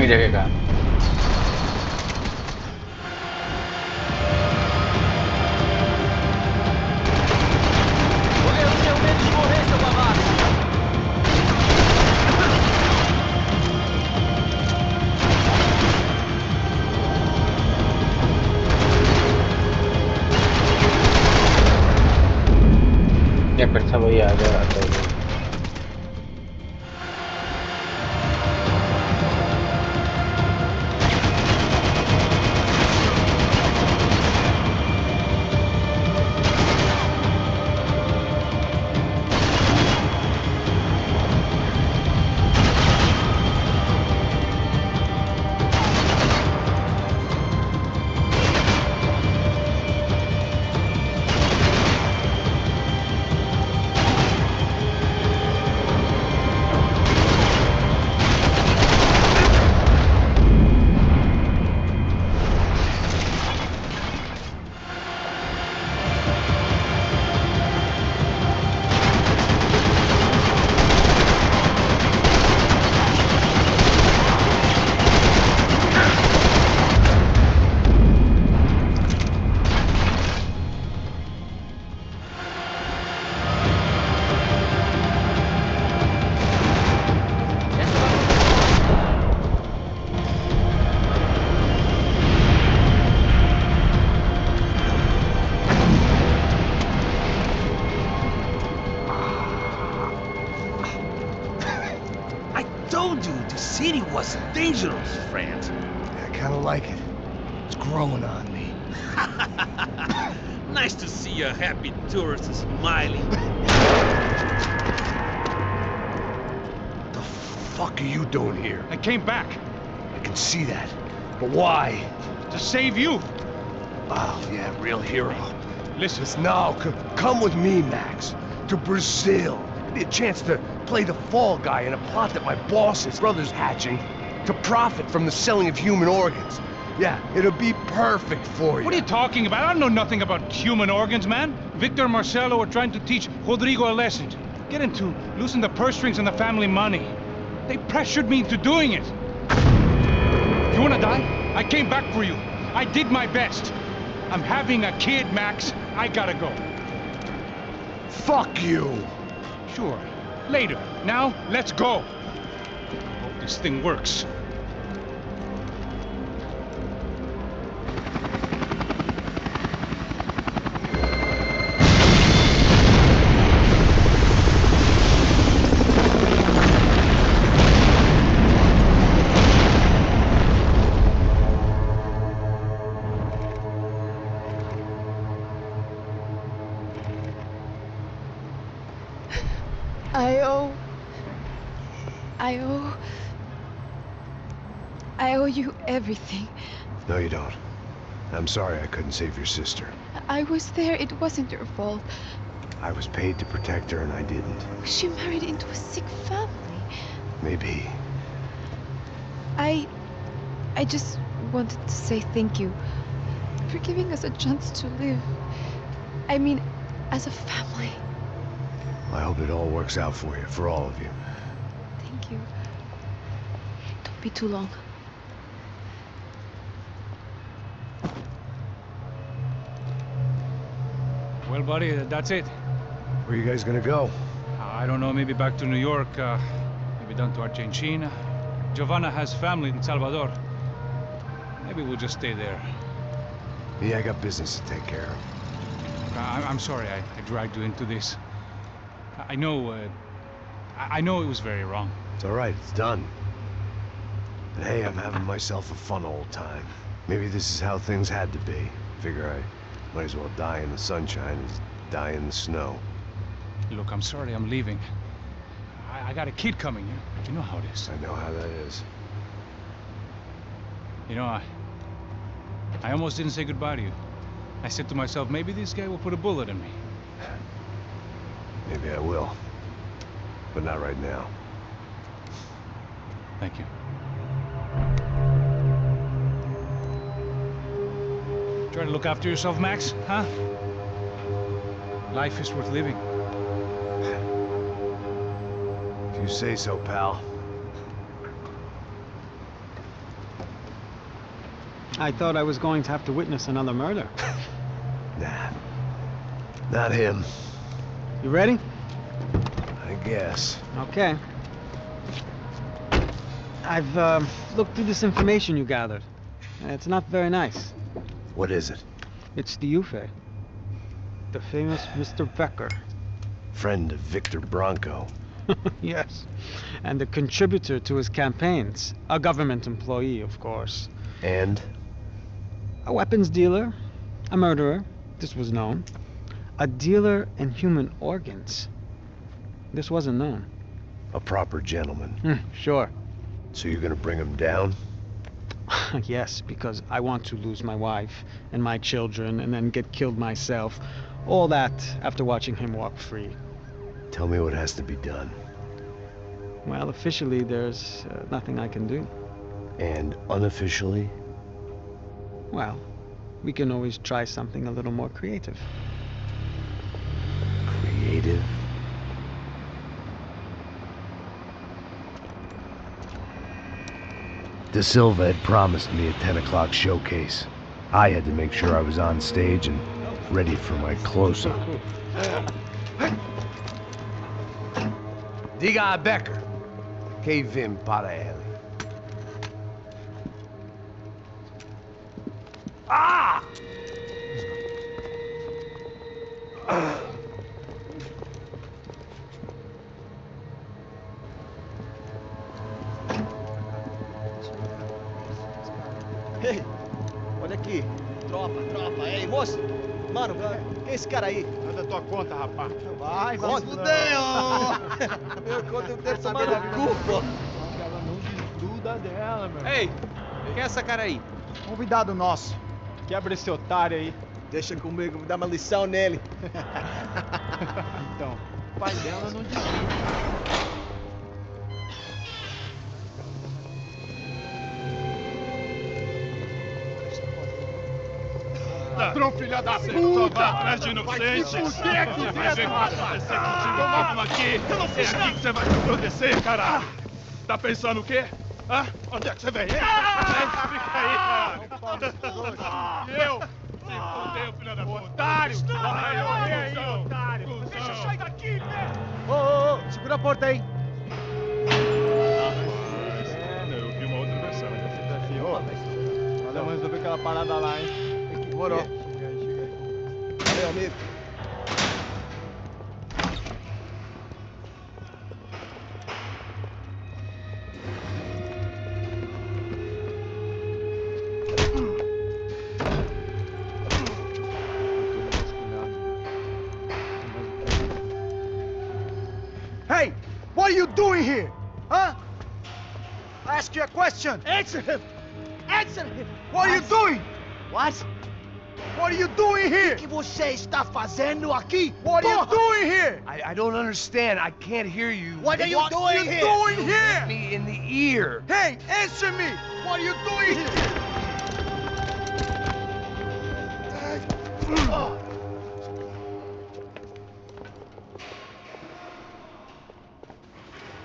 S1: नहीं जगेगा। ये फिर से वही आ गया आता है।
S9: The city was dangerous, friend.
S7: I kind of like it. It's growing on me.
S9: Nice to see a happy tourist smiling.
S7: The fuck are you doing here?
S5: I came back
S7: I can see that. But why?
S5: to save you.
S7: Oh, yeah, real hero.
S5: Listen,
S7: Now, come with me, Max. To Brazil. Give me a chance to play the fall guy in a plot that my boss's brother's hatching to profit from the selling of human organs. Yeah, it'll be perfect for you.
S5: what are you talking about? I don't know nothing about human organs, man. Victor and Marcelo are trying to teach Rodrigo a lesson. Get him to loosen the purse strings on the family money. They pressured me into doing it. You wanna die? I came back for you. I did my best. I'm having a kid, Max. I gotta go.
S7: Fuck you!
S5: Sure. Later. Now, let's go. Hope this thing works.
S6: I owe you everything.
S2: No, you don't. I'm sorry I couldn't save your sister.
S6: I was there. It wasn't your fault.
S2: I was paid to protect her and I didn't.
S6: She married into a sick family.
S2: Maybe.
S6: I just wanted to say thank you for giving us a chance to live. I mean, as a family.
S2: I hope it all works out for you, for all of you.
S6: Thank you. Don't be too long.
S5: Well, buddy, that's it.
S2: Where are you guys gonna go?
S5: I don't know, maybe back to New York, maybe down to Argentina. Giovanna has family in Salvador. Maybe we'll just stay there.
S2: Yeah, I got business to take care of.
S5: I'm sorry I dragged you into this. I know it was very wrong.
S2: It's all right, it's done. But hey, I'm having myself a fun old time. Maybe this is how things had to be. Figure I might as well die in the sunshine as die in the snow.
S5: Look, I'm sorry I'm leaving. I got a kid coming, you know how it is.
S2: I know how that is.
S5: You know, I almost didn't say goodbye to you. I said to myself, maybe this guy will put a bullet in me.
S2: Maybe I will. But not right now.
S5: Thank you. Try to look after yourself, Max, huh? Life is worth living.
S2: If you say so, pal.
S3: I thought I was going to have to witness another murder.
S2: Nah. Not him.
S3: You ready?
S2: I guess.
S3: Okay. I've looked through this information you gathered. It's not very nice.
S2: What is it?
S3: It's the Ufe. The famous Mr. Becker.
S2: Friend of Victor Bronco.
S3: Yes. And a contributor to his campaigns. A government employee, of course.
S2: And?
S3: A weapons dealer. A murderer. This was known. A dealer in human organs. This wasn't known.
S2: A proper gentleman.
S3: Sure.
S2: So you're gonna bring him down?
S3: Yes, because I want to lose my wife and my children and then get killed myself. All that after watching him walk free.
S2: Tell me what has to be done.
S3: Well, officially, there's nothing I can do.
S2: And unofficially?
S3: Well, we can always try something a little more creative.
S2: Creative? De Silva had promised me a 10 o'clock showcase. I had to make sure I was on stage and ready for my close-up. Diga a Becker. Que vim para ele. Ah!
S10: Ei, olha aqui. Tropa. Ei, moço. Mano, quem é esse cara aí?
S8: Manda tua conta, rapaz.
S10: Vai se fuder, ó. Meu conta eu devo tomar no cu, pô.
S8: Ela não desgruda dela, meu.
S10: Ei, quem é essa cara aí?
S8: Convidado nosso. Quebra esse otário aí.
S10: Deixa comigo, vou dar uma lição nele.
S8: Então, o pai dela não desgruda. Ladrão, filha da puta! Vai atrás de inocentes! Vai se fuder aqui dentro, rapaz! Vai acontecer contigo, vamos aqui! Eu não fiz aqui que você vai se proteger, caralho! Tá pensando o quê? Hã? Onde é que você vem? Fica aí, caralho! E eu? Se fudeu, filha da puta! Otário! Vai, aí, otário! Deixa eu sair daqui, velho!
S10: Ô, segura a porta aí.
S8: Eu vi uma outra versão. Valeu, mas resolver aquela parada lá, hein? Demorou. Chega aí.
S10: Valeu, amigo.
S8: Hey! What are you doing here? Huh? I ask you a question.
S10: Answer him! Answer him!
S8: What are you doing?
S10: What?
S8: What are you doing here?
S10: O que você está fazendo aqui?
S8: What are you doing here?
S2: I don't understand. I can't hear you.
S10: What are you doing here?
S8: Doing here?
S2: Hit me in the ear.
S8: Hey, answer me! What are you doing here?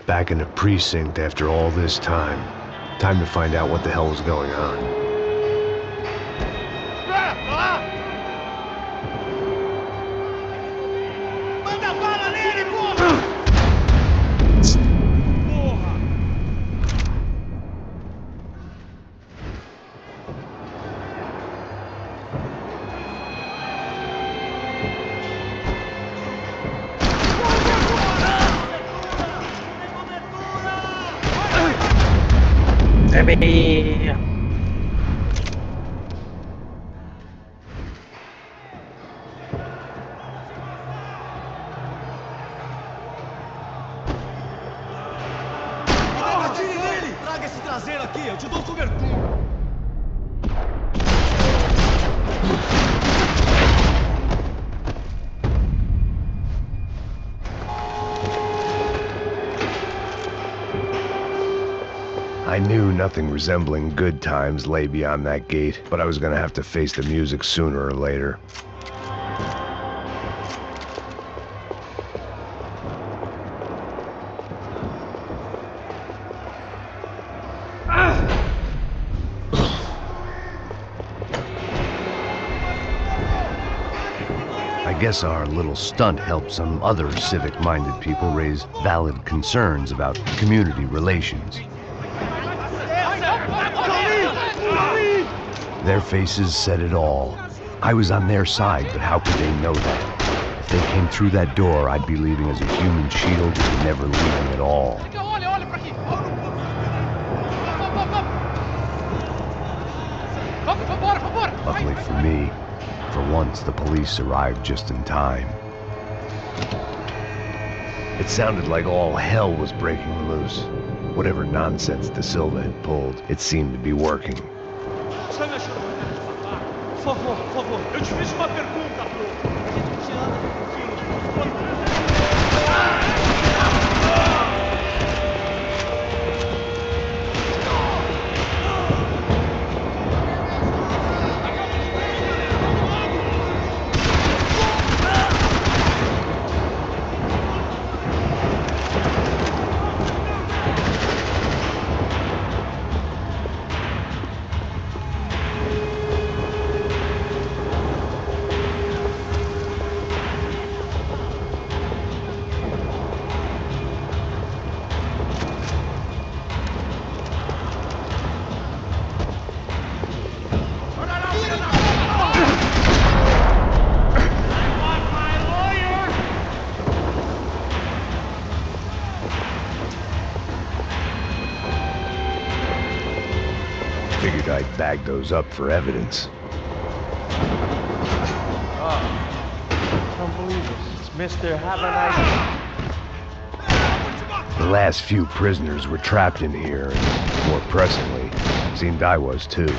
S2: Back in the precinct after all this time. Time to find out what the hell was going on.
S10: Manda bala nele, porra! Atire nele! Traga esse traseiro aqui, eu te dou cobertura.
S2: I knew nothing resembling good times lay beyond that gate, but I was gonna have to face the music sooner or later. guess our little stunt helped some other civic-minded people raise valid concerns about community relations. Their faces said it all. I was on their side, but how could they know that? If they came through that door, I'd be leaving as a human shield and never leaving at all. Luckily for me, for once the police arrived just in time. It sounded like all hell was breaking loose. Whatever nonsense De Silva had pulled, it seemed to be working.
S9: Favor, eu te fiz uma pergunta, bro. A gente te anda
S2: Figured I'd bag those up for evidence.
S10: I don't believe it. It's Mr. Have a nice...
S2: The last few prisoners were trapped in here, and more pressingly, seemed I was too.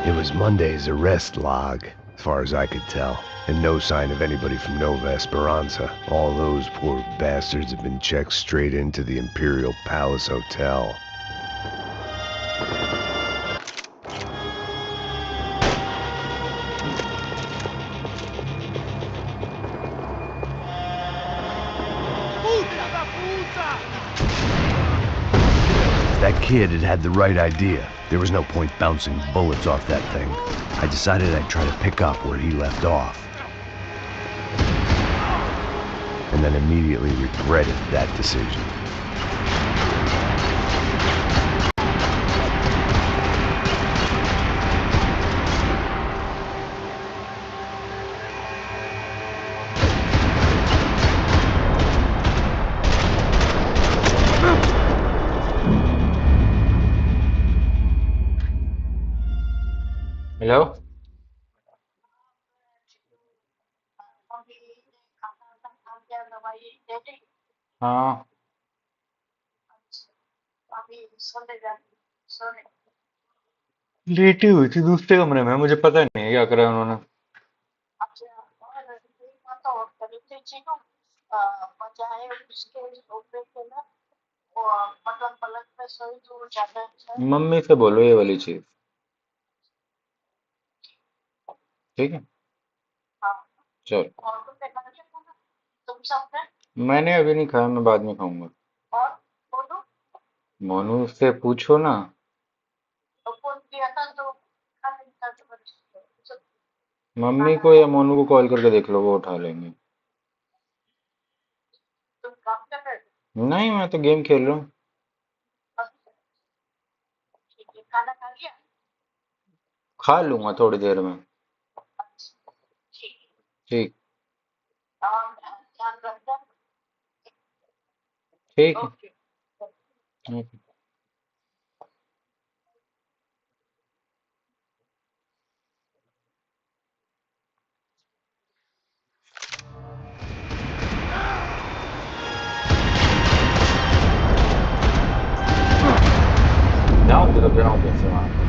S2: It was Monday's arrest log, as far as I could tell, and no sign of anybody from Nova Esperanza. All those poor bastards had been checked straight into the Imperial Palace Hotel. That kid had had the right idea. There was no point bouncing bullets off that thing. I decided I'd try to pick up where he left off. And then immediately regretted that decision.
S1: Hello? हाँ लेटी हुई थी दूसरे कमरे में, मुझे पता नहीं है क्या करा उन्होंने। मम्मी से बोलो ये वाली चीज, ठीक है? चलो, मैंने अभी नहीं खाया, मैं बाद में खाऊंगा। मोनू से पूछो ना। मम्मी को या मोनू को कॉल करके देख लो, वो उठा लेंगे। नहीं, मैं तो गेम खेल रहा हूँ। खा लूंगा थोड़ी देर में। ठीक। ठीक है। ठीक। जाऊँ तरफ जाऊँ कैसे वहाँ?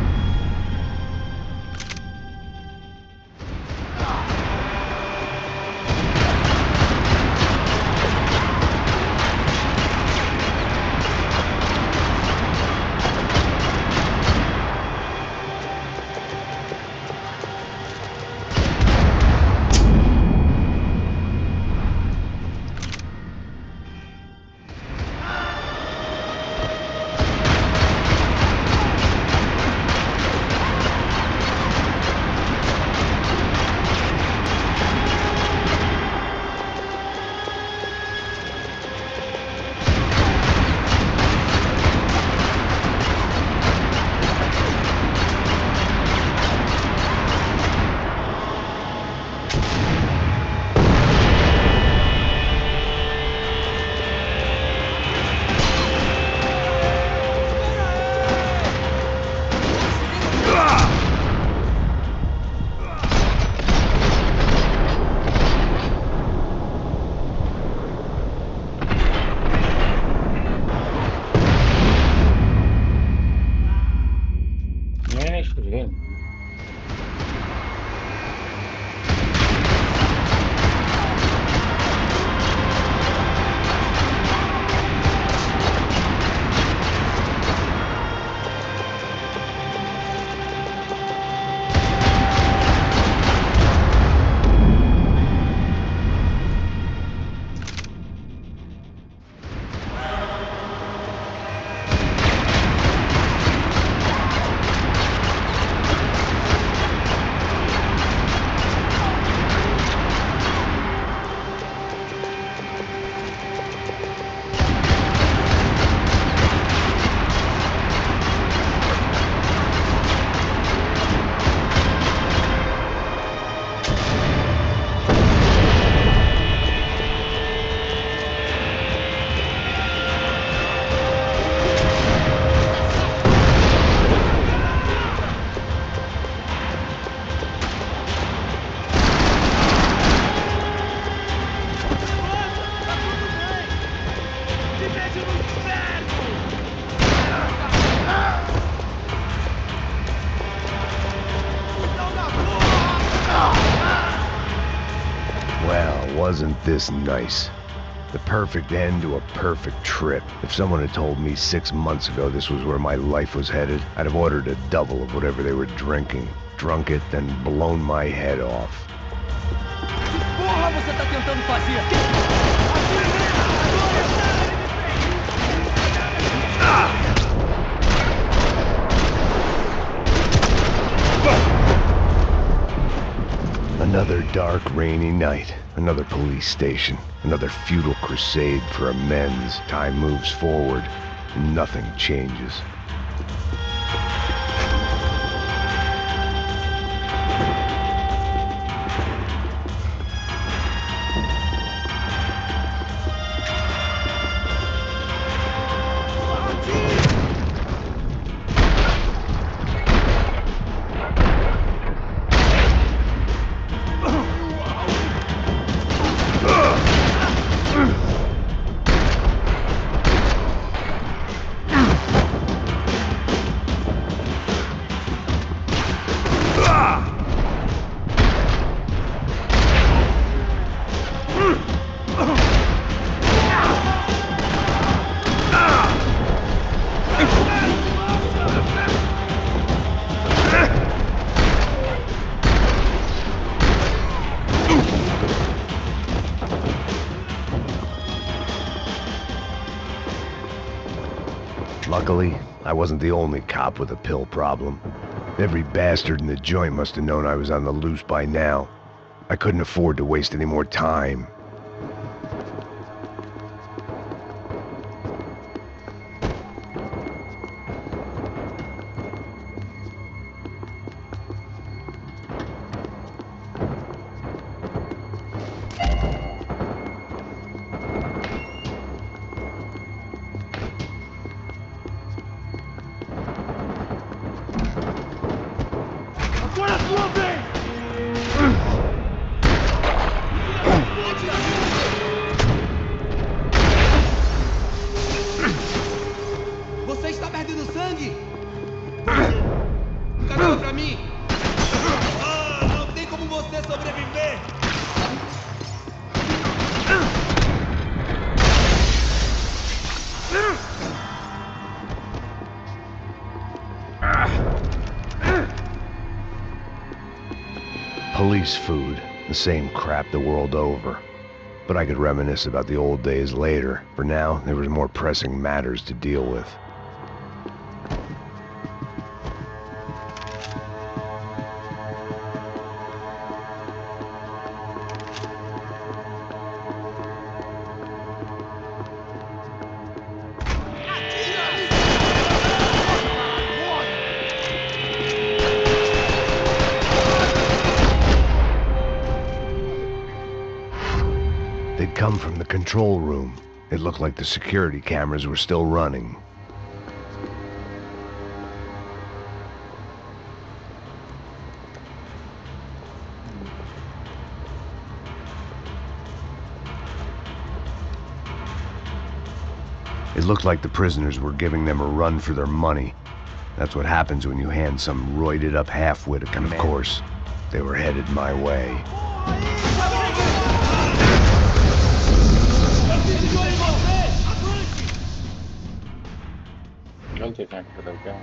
S1: नहीं शुरू।
S2: Well, wasn't this nice? The perfect end to a perfect trip. If someone had told me 6 months ago this was where my life was headed, I'd have ordered a double of whatever they were drinking, drunk it, then blown my head off.
S10: Que porra você tá tentando fazer?
S2: Another dark, rainy night. Another police station. Another futile crusade for amends. Time moves forward. Nothing changes. Luckily, I wasn't the only cop with a pill problem. Every bastard in the joint must have known I was on the loose by now. I couldn't afford to waste any more time. Police food, the same crap the world over. But I could reminisce about the old days later. For now, there was more pressing matters to deal with. They'd come from the control room. It looked like the security cameras were still running. It looked like the prisoners were giving them a run for their money. That's what happens when you hand some roided-up half-wit a command. Of course, they were headed my way.
S1: गलती फेंक कर क्या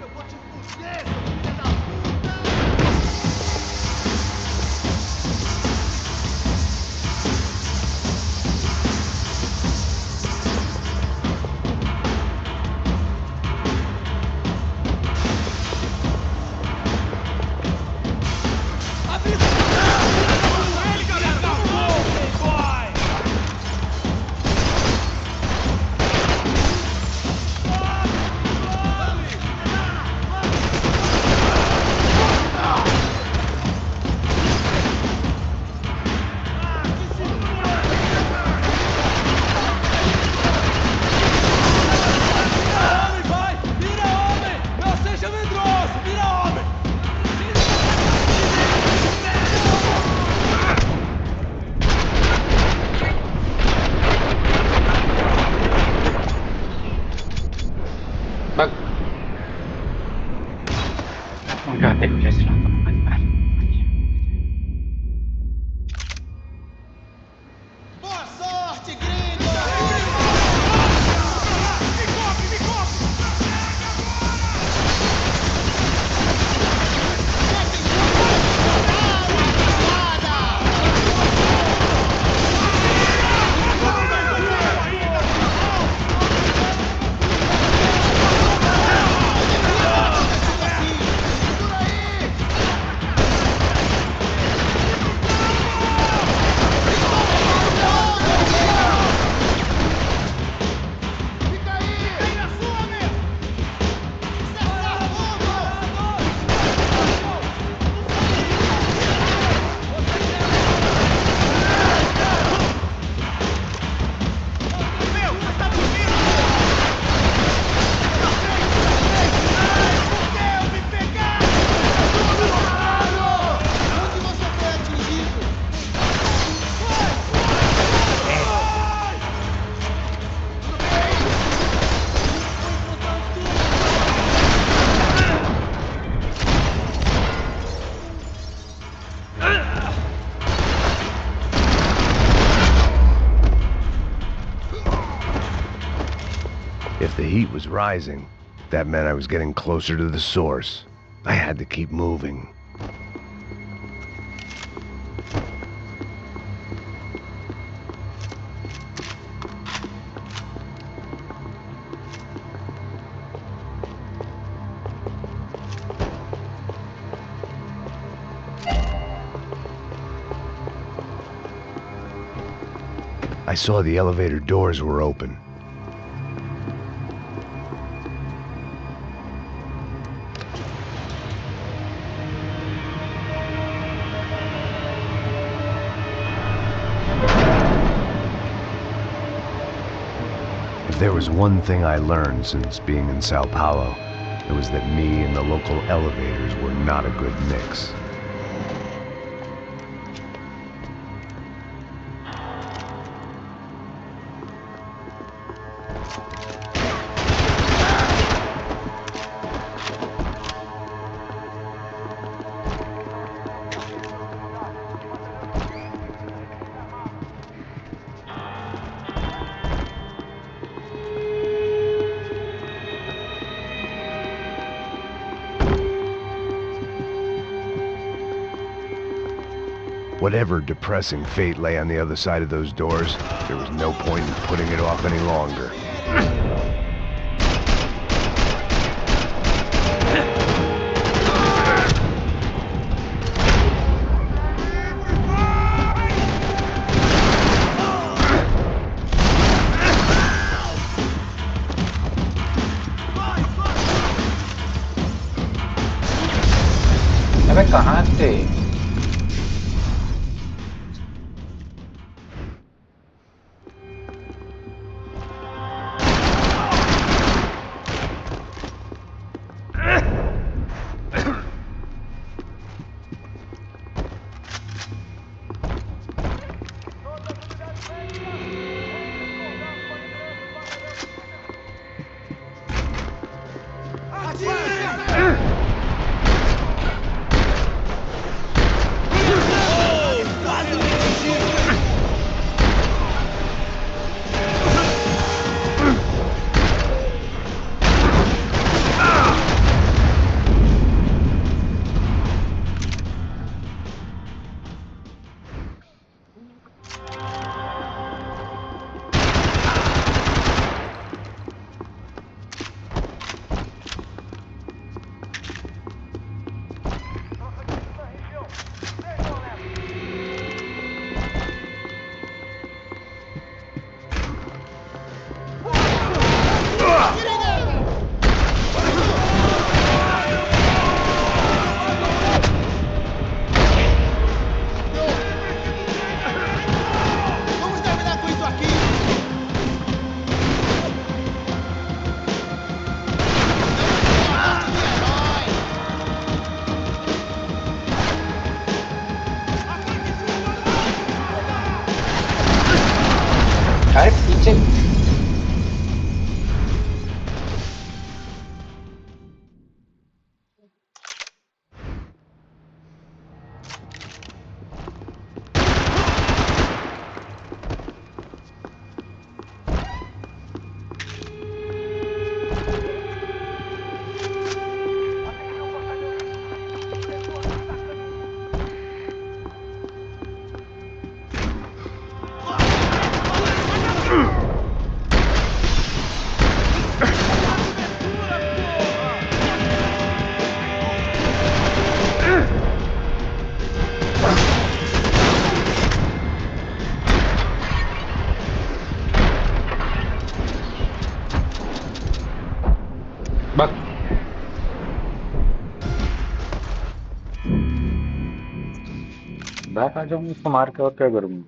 S1: Gatek flash lang to.
S4: Boa sorte, gringo!
S2: If the heat was rising, that meant I was getting closer to the source. I had to keep moving. I saw the elevator doors were open. If there was one thing I learned since being in Sao Paulo, it was that me and the local elevators were not a good mix. Whatever depressing fate lay on the other side of those doors, there was no point in putting it off any longer.
S1: अबे कहाँ थे? अरे पीछे बक back आ जाऊंगी इसको मार के और क्या करूंगी?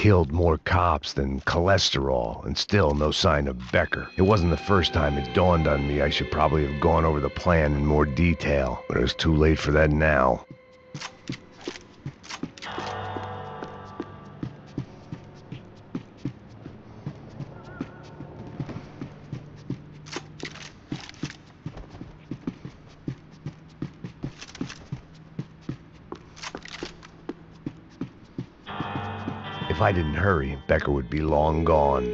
S2: killed more cops than cholesterol, and still no sign of Becker. It wasn't the first time it dawned on me I should probably have gone over the plan in more detail, but it was too late for that now. If I didn't hurry, Becker would be long gone.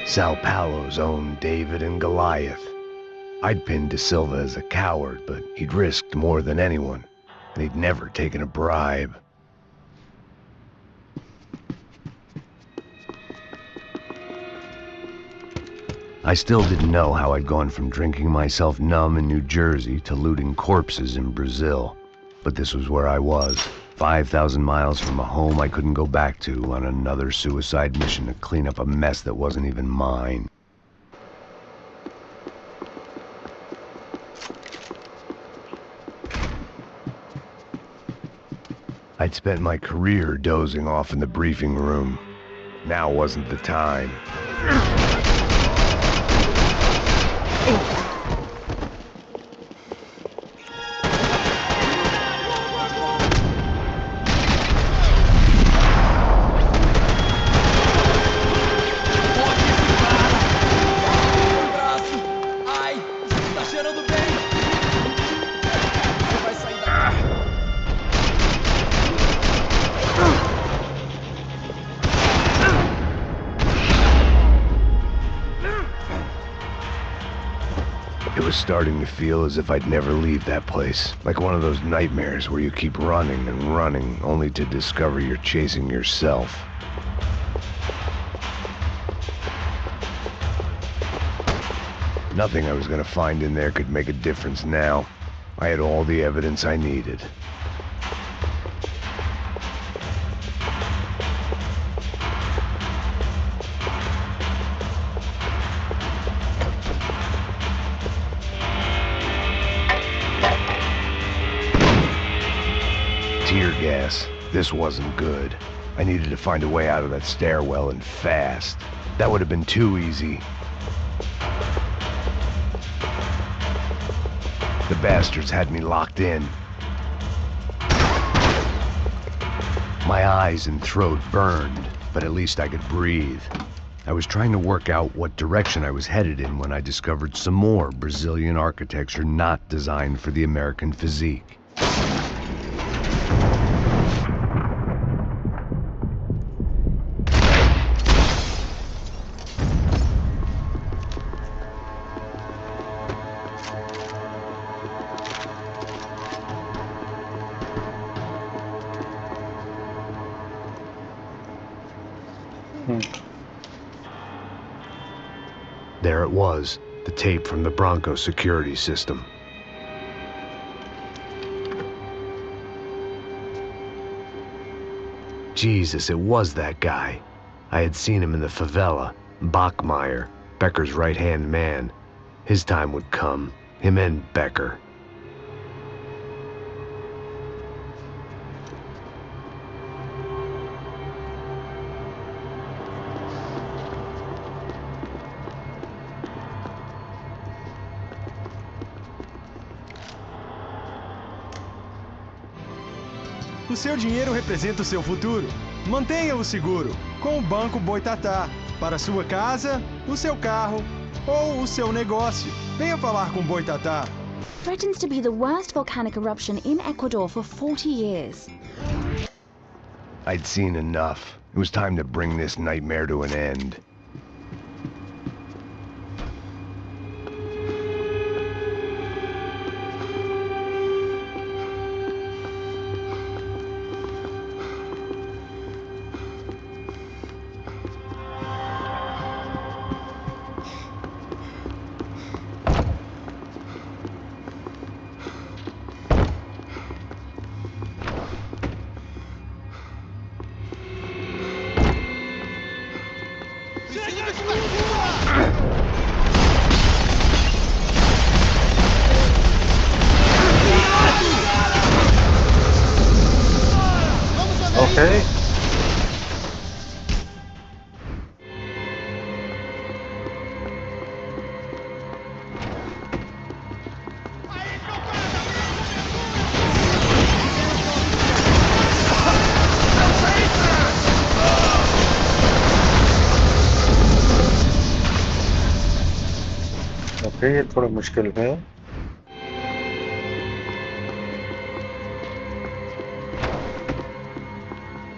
S2: Sao Paulo's own David and Goliath. I'd pinned De Silva as a coward, but he'd risked more than anyone, and he'd never taken a bribe. I still didn't know how I'd gone from drinking myself numb in New Jersey to looting corpses in Brazil, but this was where I was. 5,000 miles from a home I couldn't go back to on another suicide mission to clean up a mess that wasn't even mine. I'd spent my career dozing off in the briefing room. Now wasn't the time. It was starting to feel as if I'd never leave that place. Like one of those nightmares where you keep running and running, only to discover you're chasing yourself. Nothing I was gonna find in there could make a difference now. I had all the evidence I needed. Tear gas. This wasn't good. I needed to find a way out of that stairwell and fast. That would have been too easy. The bastards had me locked in. My eyes and throat burned, but at least I could breathe. I was trying to work out what direction I was headed in when I discovered some more Brazilian architecture not designed for the American physique. There it was, the tape from the Bronco security system. Jesus, it was that guy. I had seen him in the favela, Bachmeyer, Becker's right-hand man. His time would come, him and Becker.
S11: O seu dinheiro representa o seu futuro. Mantenha-o seguro com o Banco Boitatá. Para a sua casa, o seu carro ou o seu negócio. Venha falar com Boitatá.
S12: Threatens to be the worst volcanic eruption in Ecuador for 40 years.
S2: I'd seen enough. It was time to bring this nightmare to an end.
S1: Okay. ये थोड़ा मुश्किल है।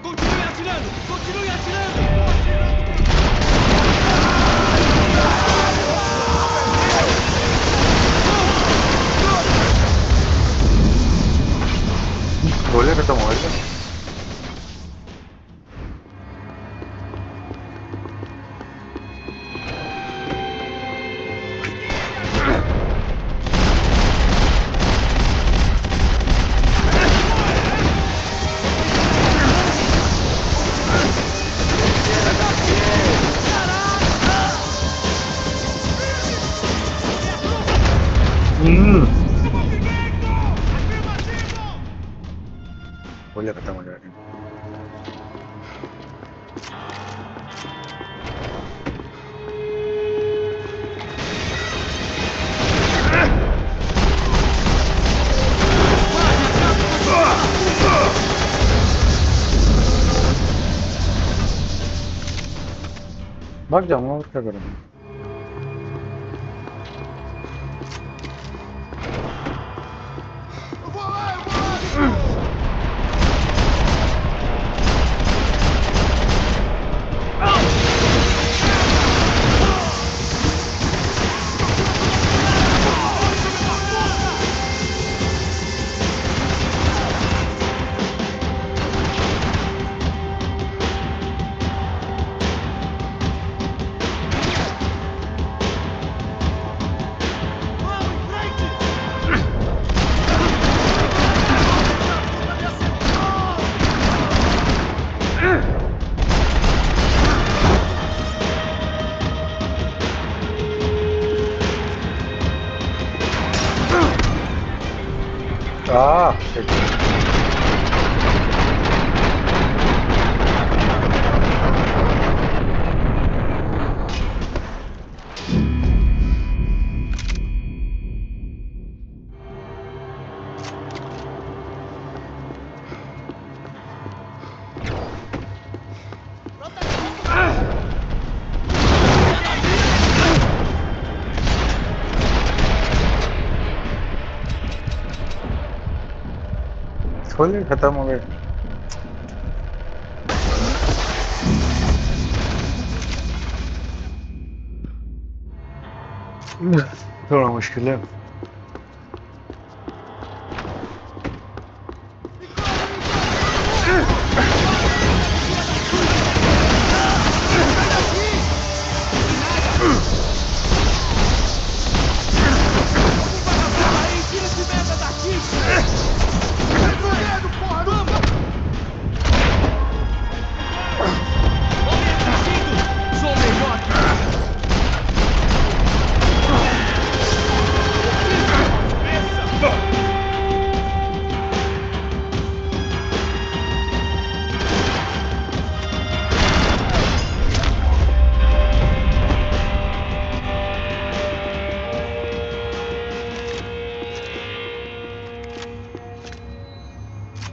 S9: Continue atirando! Continue atirando!
S1: गोले खत्म हो गए। गोले खत्म हो जाएंगे। भाग जाऊंगा और क्या करूंगा। Shit. गोले खत्म हो गए। थोड़ा मुश्किल है।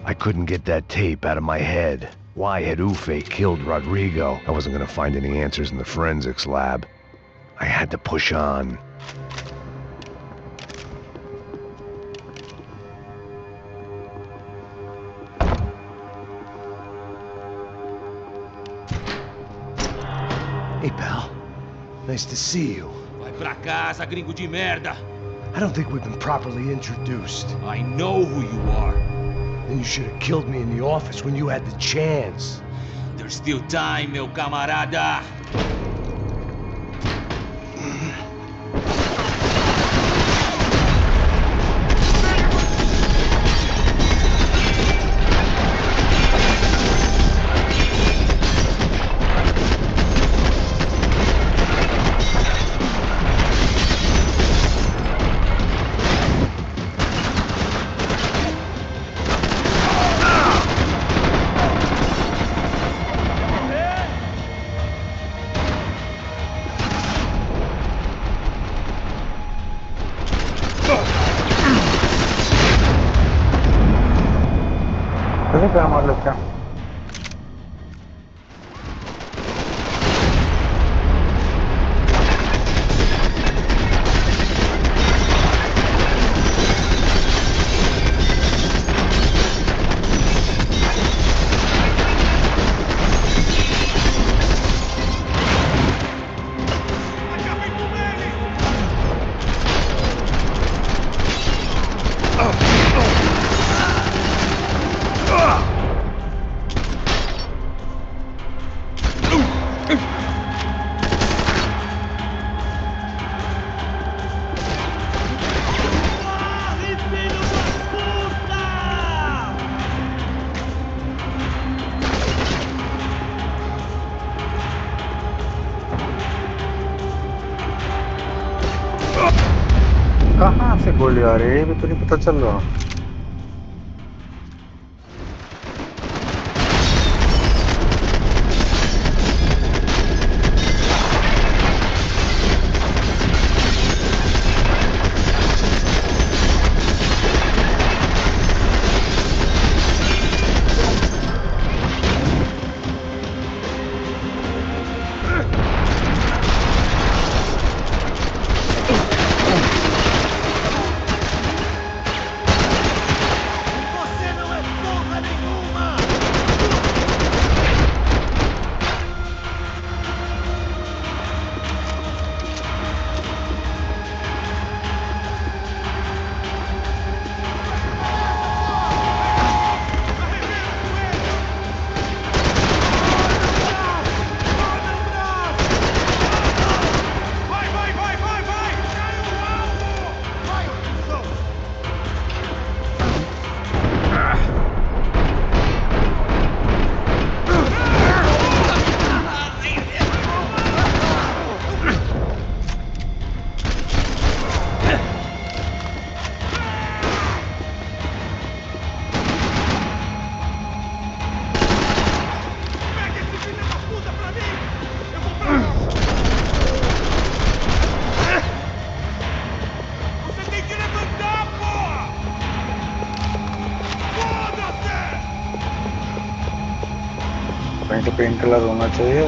S2: I couldn't get that tape out of my head. Why had Ufe killed Rodrigo? I wasn't gonna find any answers in the forensics lab. I had to push on.
S7: Hey, pal. Nice to see you.
S9: Vai pra casa, gringo de merda!
S7: I don't think we've been properly introduced.
S9: I know who you are.
S7: Then you should have killed me in the office when you had the chance.
S9: There's still time, meu camarada!
S1: क्या मार लेते हैं। कहाँ से गोली आ रही है, ये भी तो नहीं पता चल रहा।
S10: Você não é porra nenhuma!
S8: Vai, vai, vai, vai, vai! Sai o alvo! Vai, cuzão! Pega esse filho da puta pra mim! Eu vou pra lá! Você tem que levantar, porra! Foda-se!
S1: Paint paint colour होना चाहिए।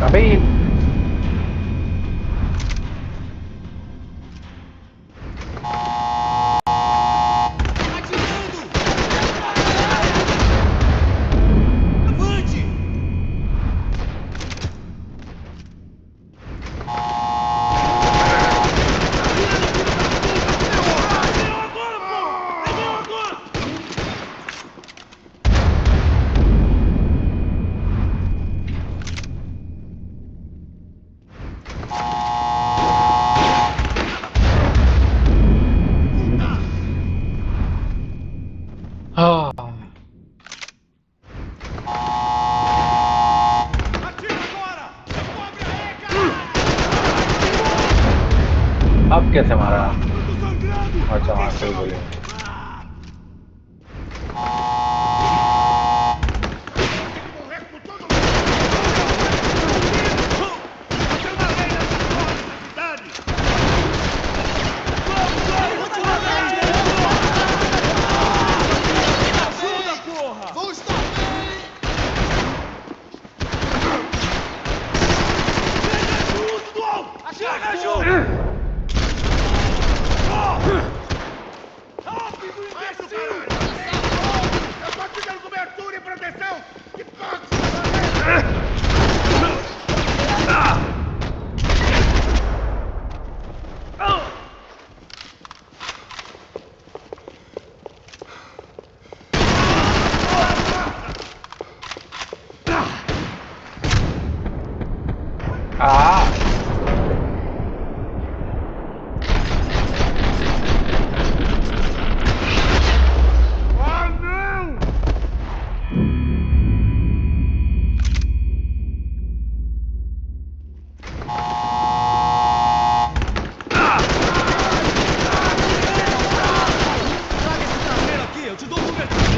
S1: अबे
S10: Avante!
S1: हाँ,
S8: Atira agora! Cobre aí, cara!
S1: अब कैसे मारा?
S8: Eu tô sangrando!
S1: अच्छा वहां
S8: Alguém
S1: से ही
S8: chama a
S1: गोली।
S8: Morrer com todo mundo! Você é uma lei nessa porra dessa cidade!
S10: Ajuda, porra! Vou estar bem! Chega junto!
S8: Rápido, imbecil! Eu tô te dando cobertura e proteção! Que porra que você tá fazendo?
S1: Ah,
S8: Ah, não!
S10: Traga esse traseiro aqui, eu te dou cobertura!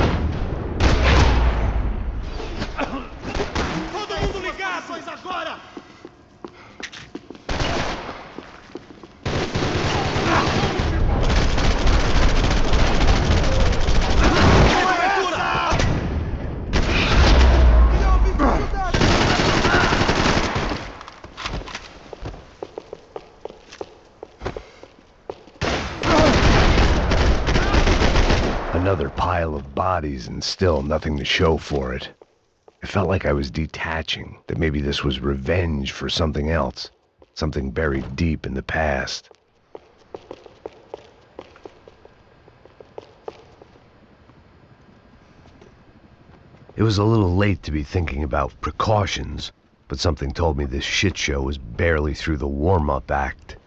S8: Todo mundo ligado!
S10: Posições agora! Cobertura!
S2: Another pile of bodies and still nothing to show for it. It felt like I was detaching, that maybe this was revenge for something else, something buried deep in the past. It was a little late to be thinking about precautions, but something told me this shit show was barely through the warm-up act.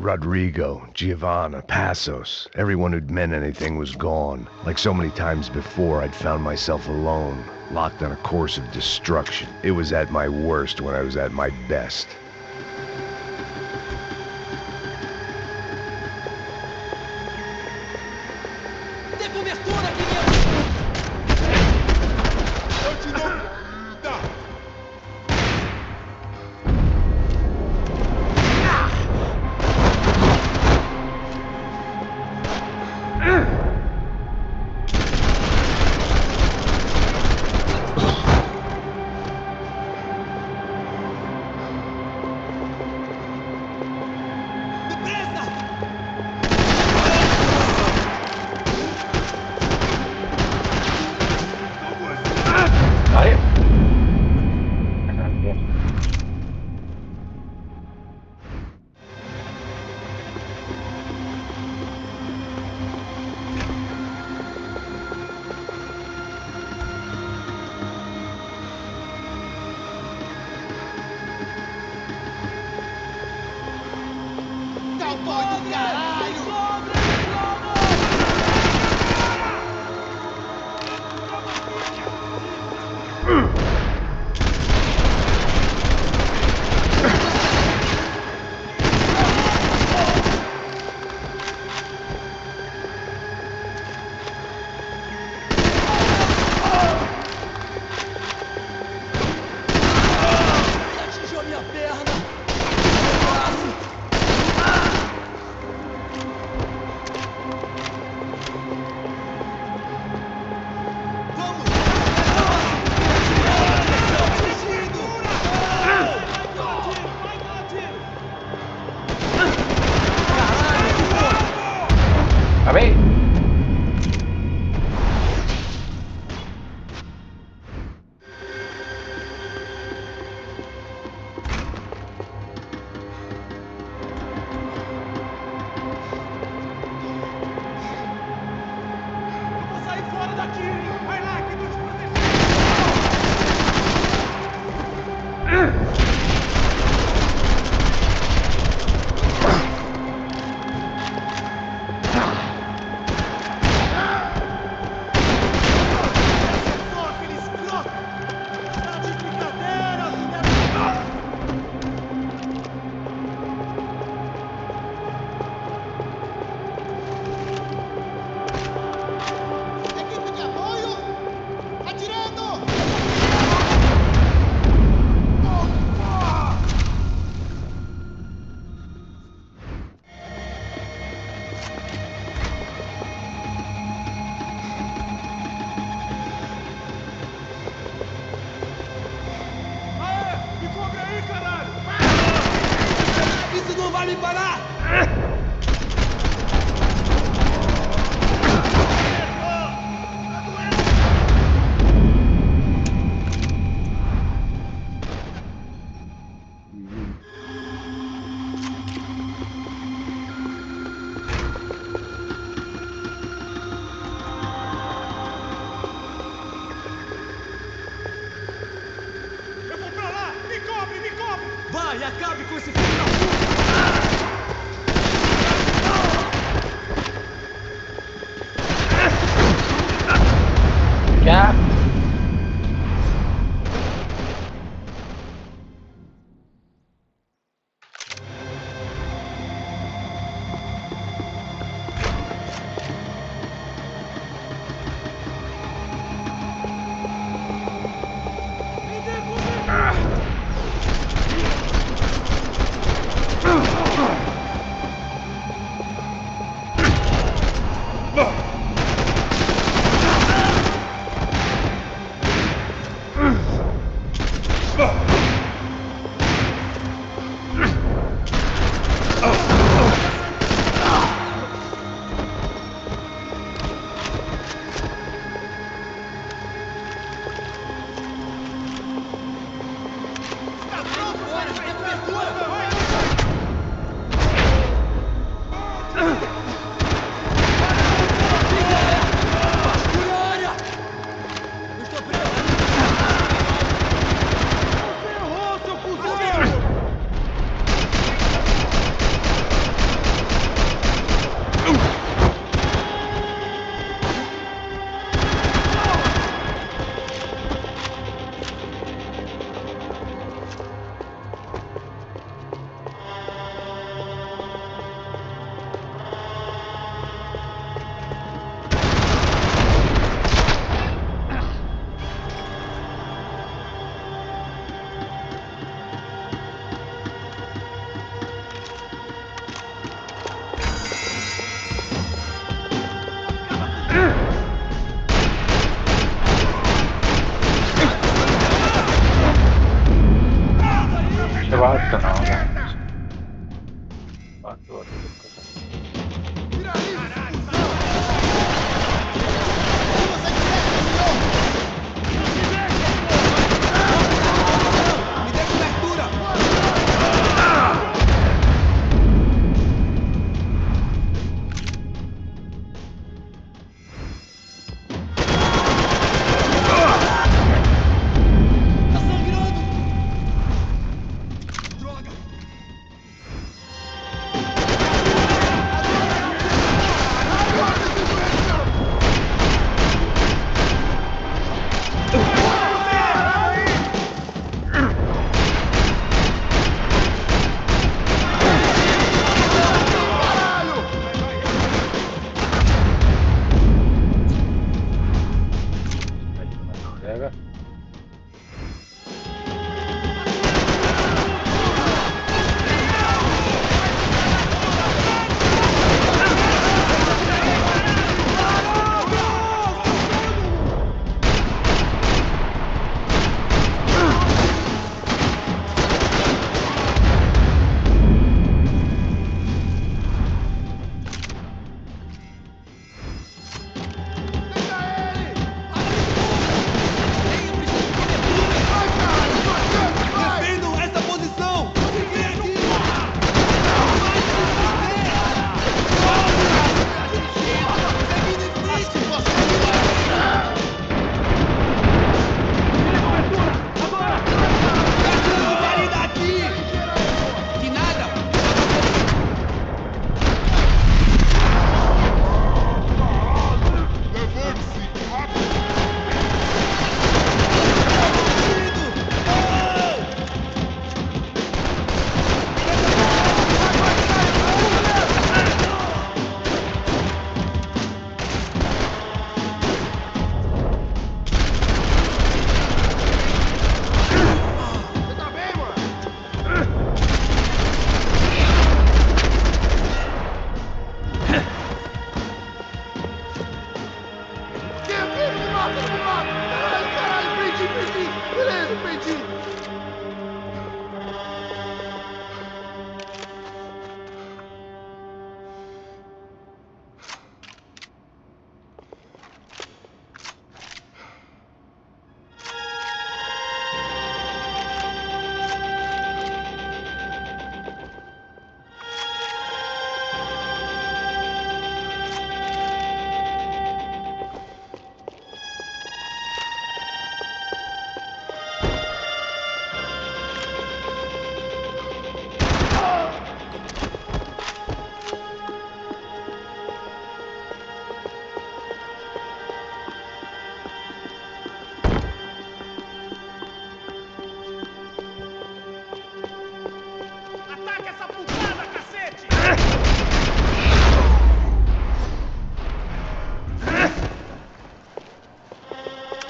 S2: Rodrigo, Giovanna, Passos, everyone who'd meant anything was gone. Like so many times before, I'd found myself alone, locked on a course of destruction. It was at my worst when I was at my best.
S10: Vai, acabe com esse filho da puta!
S1: क्या 4 no, dai. 4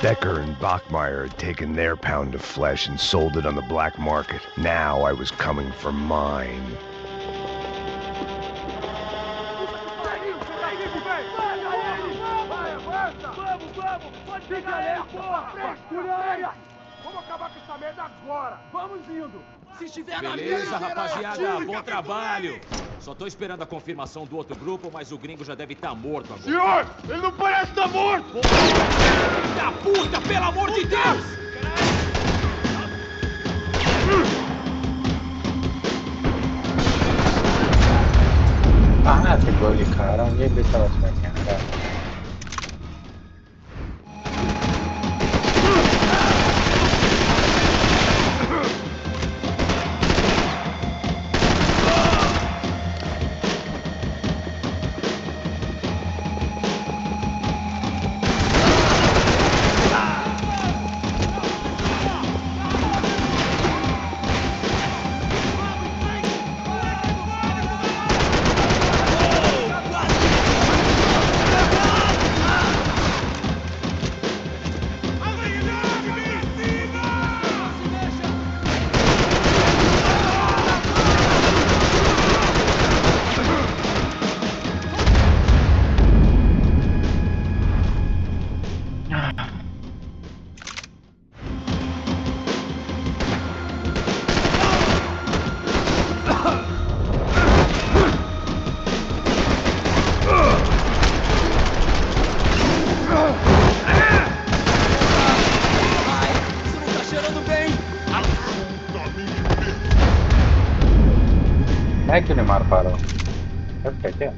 S2: Becker and Bachmeyer had taken their pound of flesh and sold it on the black market. Now I was coming for mine.
S9: Beleza, rapaziada, bom trabalho. Só tô esperando a confirmação do outro grupo, mas o gringo já deve estar morto agora.
S8: Senhor, ele não parece estar morto!
S9: Filho da puta, pelo amor de Deus!
S1: Ah, che gol di cara, niente stava sbagliando. मैं क्यों नहीं मार पा रहा हूँ? है क्या?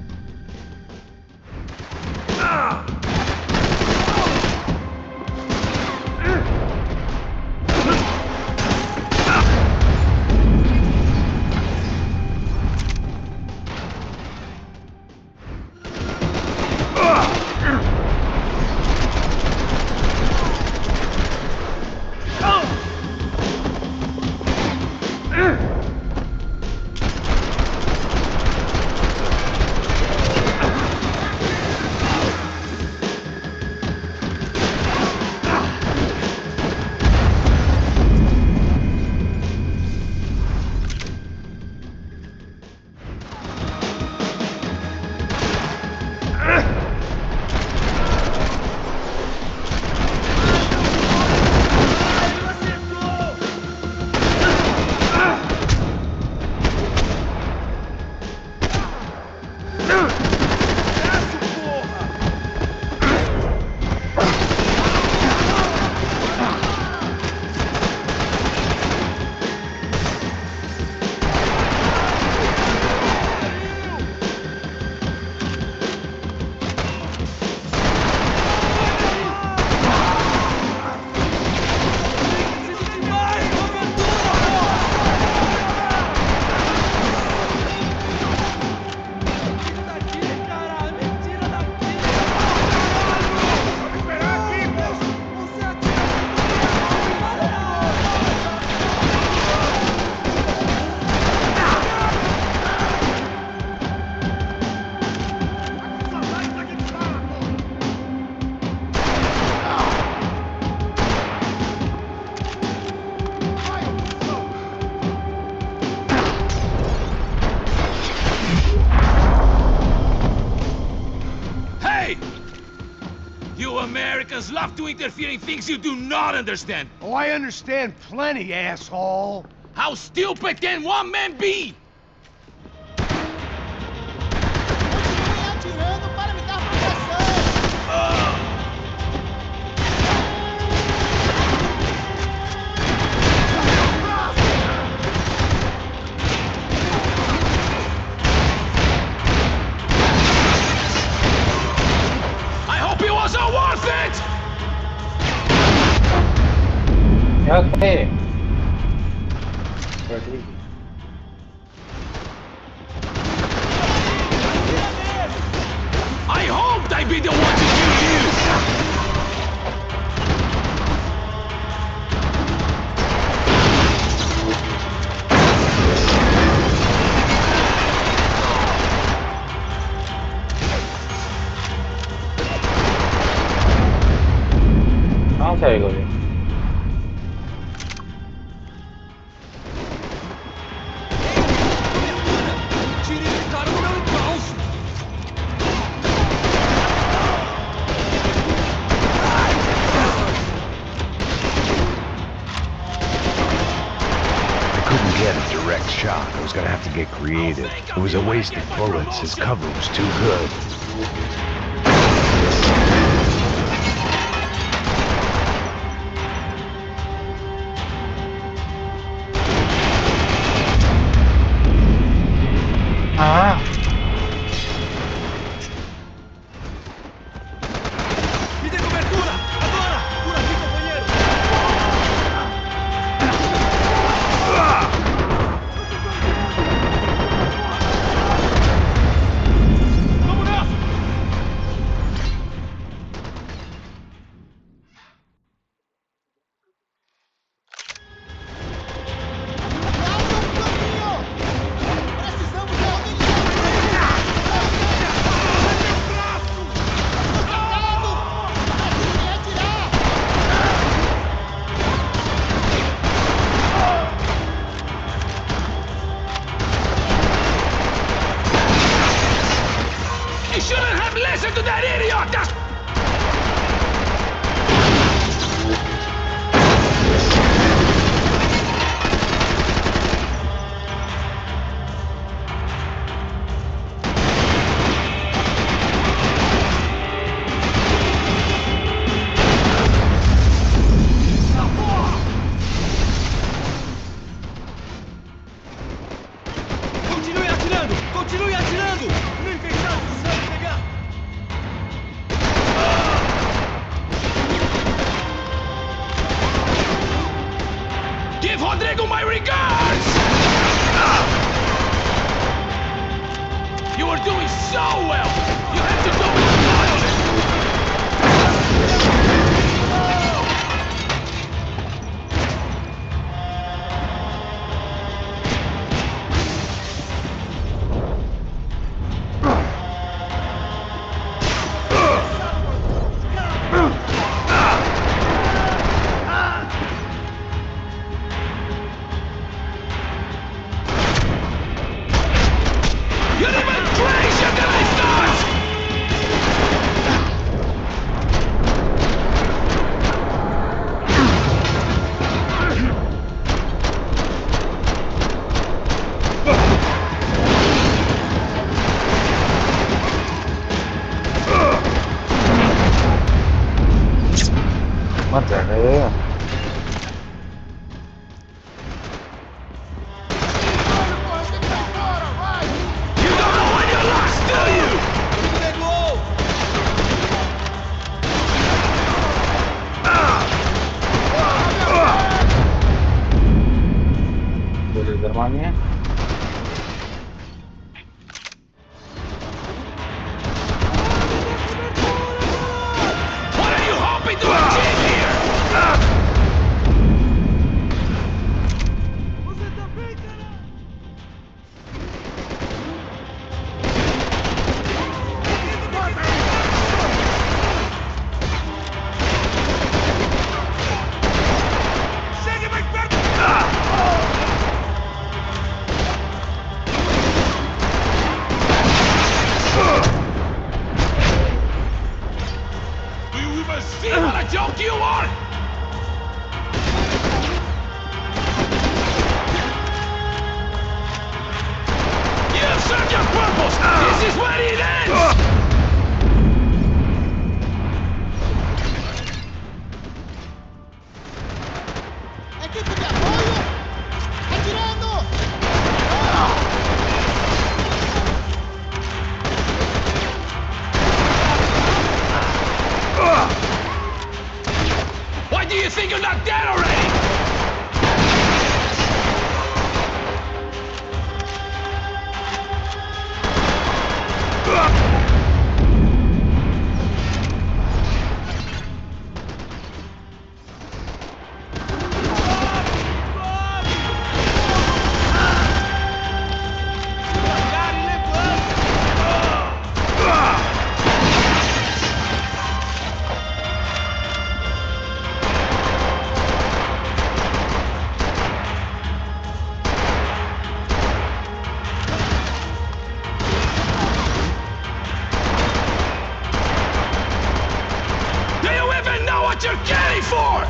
S9: You Americans love to interfere in things you do not understand.
S7: Oh, I understand plenty, asshole.
S9: How stupid can one man be? I hope it wasn't worth it!
S1: Okay.
S9: I hoped I'd be the one to kill you!
S1: कहाँ से आएगा ये?
S2: Get a direct shot. I was gonna have to get creative. It was a waste of bullets. His cover was too good.
S1: हाँ.
S10: Pide cobertura! Agora! Por aqui, companheiro! Vamos nessa!
S9: You shouldn't have listened to that idiot! That's...
S10: Continue atirando! Continue atirando! Nem pensar que você vai pegar!
S9: Give Rodrigo my regards! You are doing so well! You have to go with violence!
S1: मत जा रे गोली गरमानी है
S9: What are you hoping to achieve here? Do you even see what a joke you are? You have served your purpose! This is where it ends!
S10: Equipe de apoio! Atirando!
S9: Why do you think you're not dead already? Do you even know what you're getting for?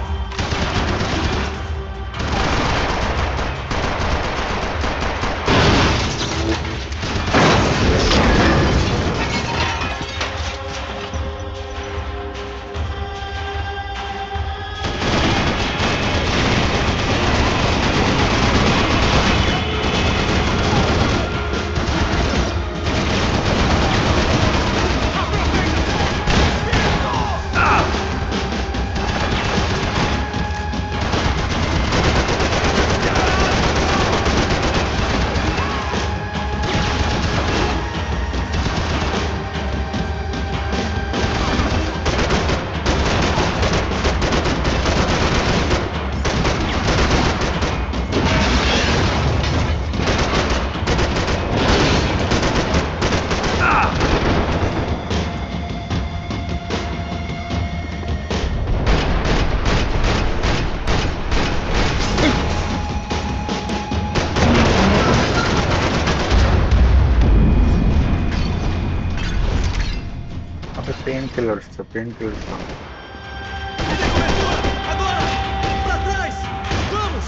S1: painkillers, the painkillers.
S10: Agora! Pra trás! Vamos!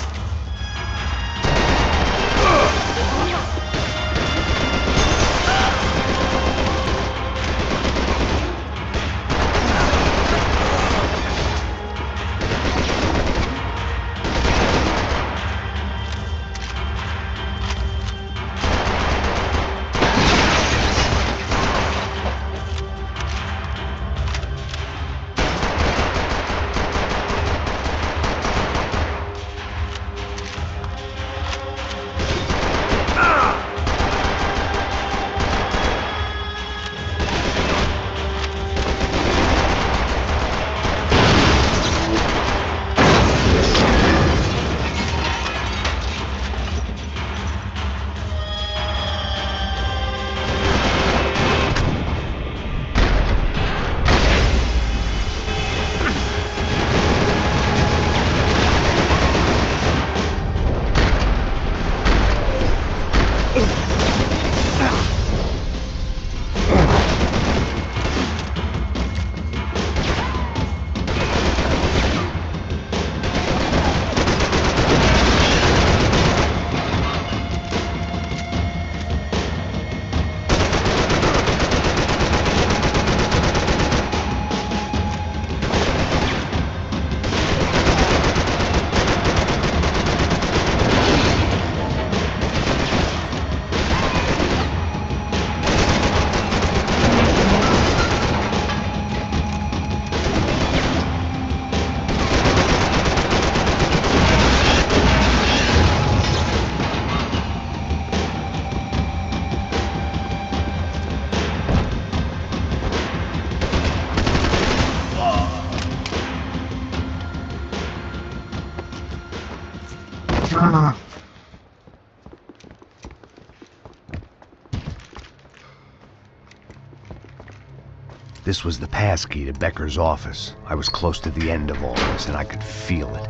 S2: This was the passkey to Becker's office. I was close to the end of all this, and I could feel it.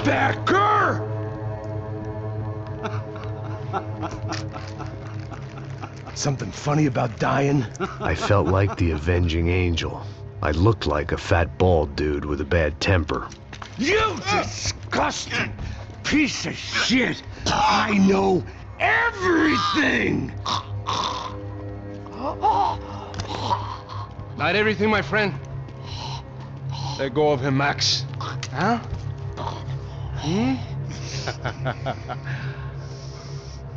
S7: Becker! Something funny about dying?
S2: I felt like the avenging angel. I looked like a fat bald dude with a bad temper.
S7: You disgusting piece of shit! I know everything!
S8: Not everything, my friend. Let go of him, Max. Huh?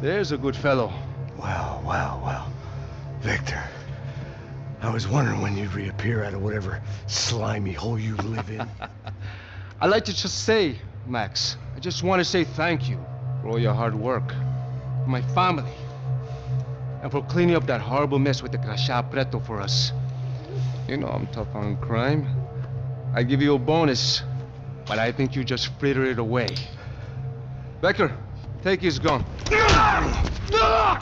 S8: There's a good fellow.
S7: Well. Victor, I was wondering when you'd reappear out of whatever slimy hole you live in.
S8: I'd like to just say, Max, I just want to say thank you for all your hard work, for my family, and for cleaning up that horrible mess with the Crachá Preto for us. You know I'm tough on crime. I give you a bonus, but I think you just fritter it away. Becker, take his gun.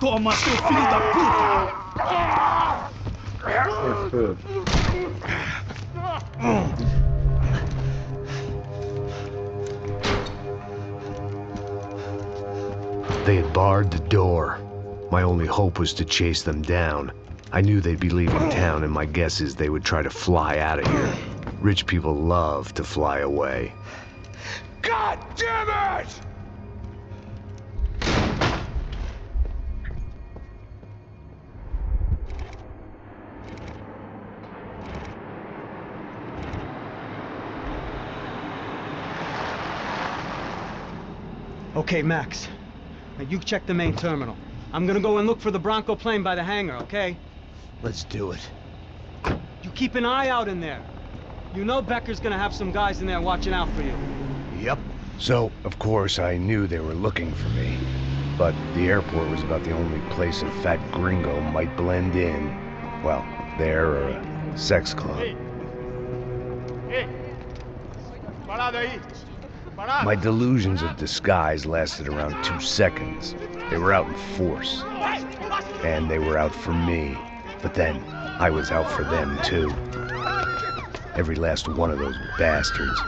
S9: Toma, seu filho da puta!
S2: They had barred the door. My only hope was to chase them down. I knew they'd be leaving town, and my guess is they would try to fly out of here. Rich people love to fly away.
S7: God damn it!
S3: Okay, Max. Now you check the main terminal. I'm gonna go and look for the Bronco plane by the hangar, okay?
S7: Let's do it.
S3: You keep an eye out in there. You know Becker's gonna have some guys in there watching out for you.
S7: Yep.
S2: So, of course, I knew they were looking for me. But the airport was about the only place a fat gringo might blend in. Well, there or a sex club. My delusions of disguise lasted around 2 seconds. They were out in force. And they were out for me. But then, I was out for them too. Every last one of those bastards.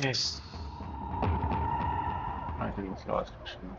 S1: Yes. I think it's last question.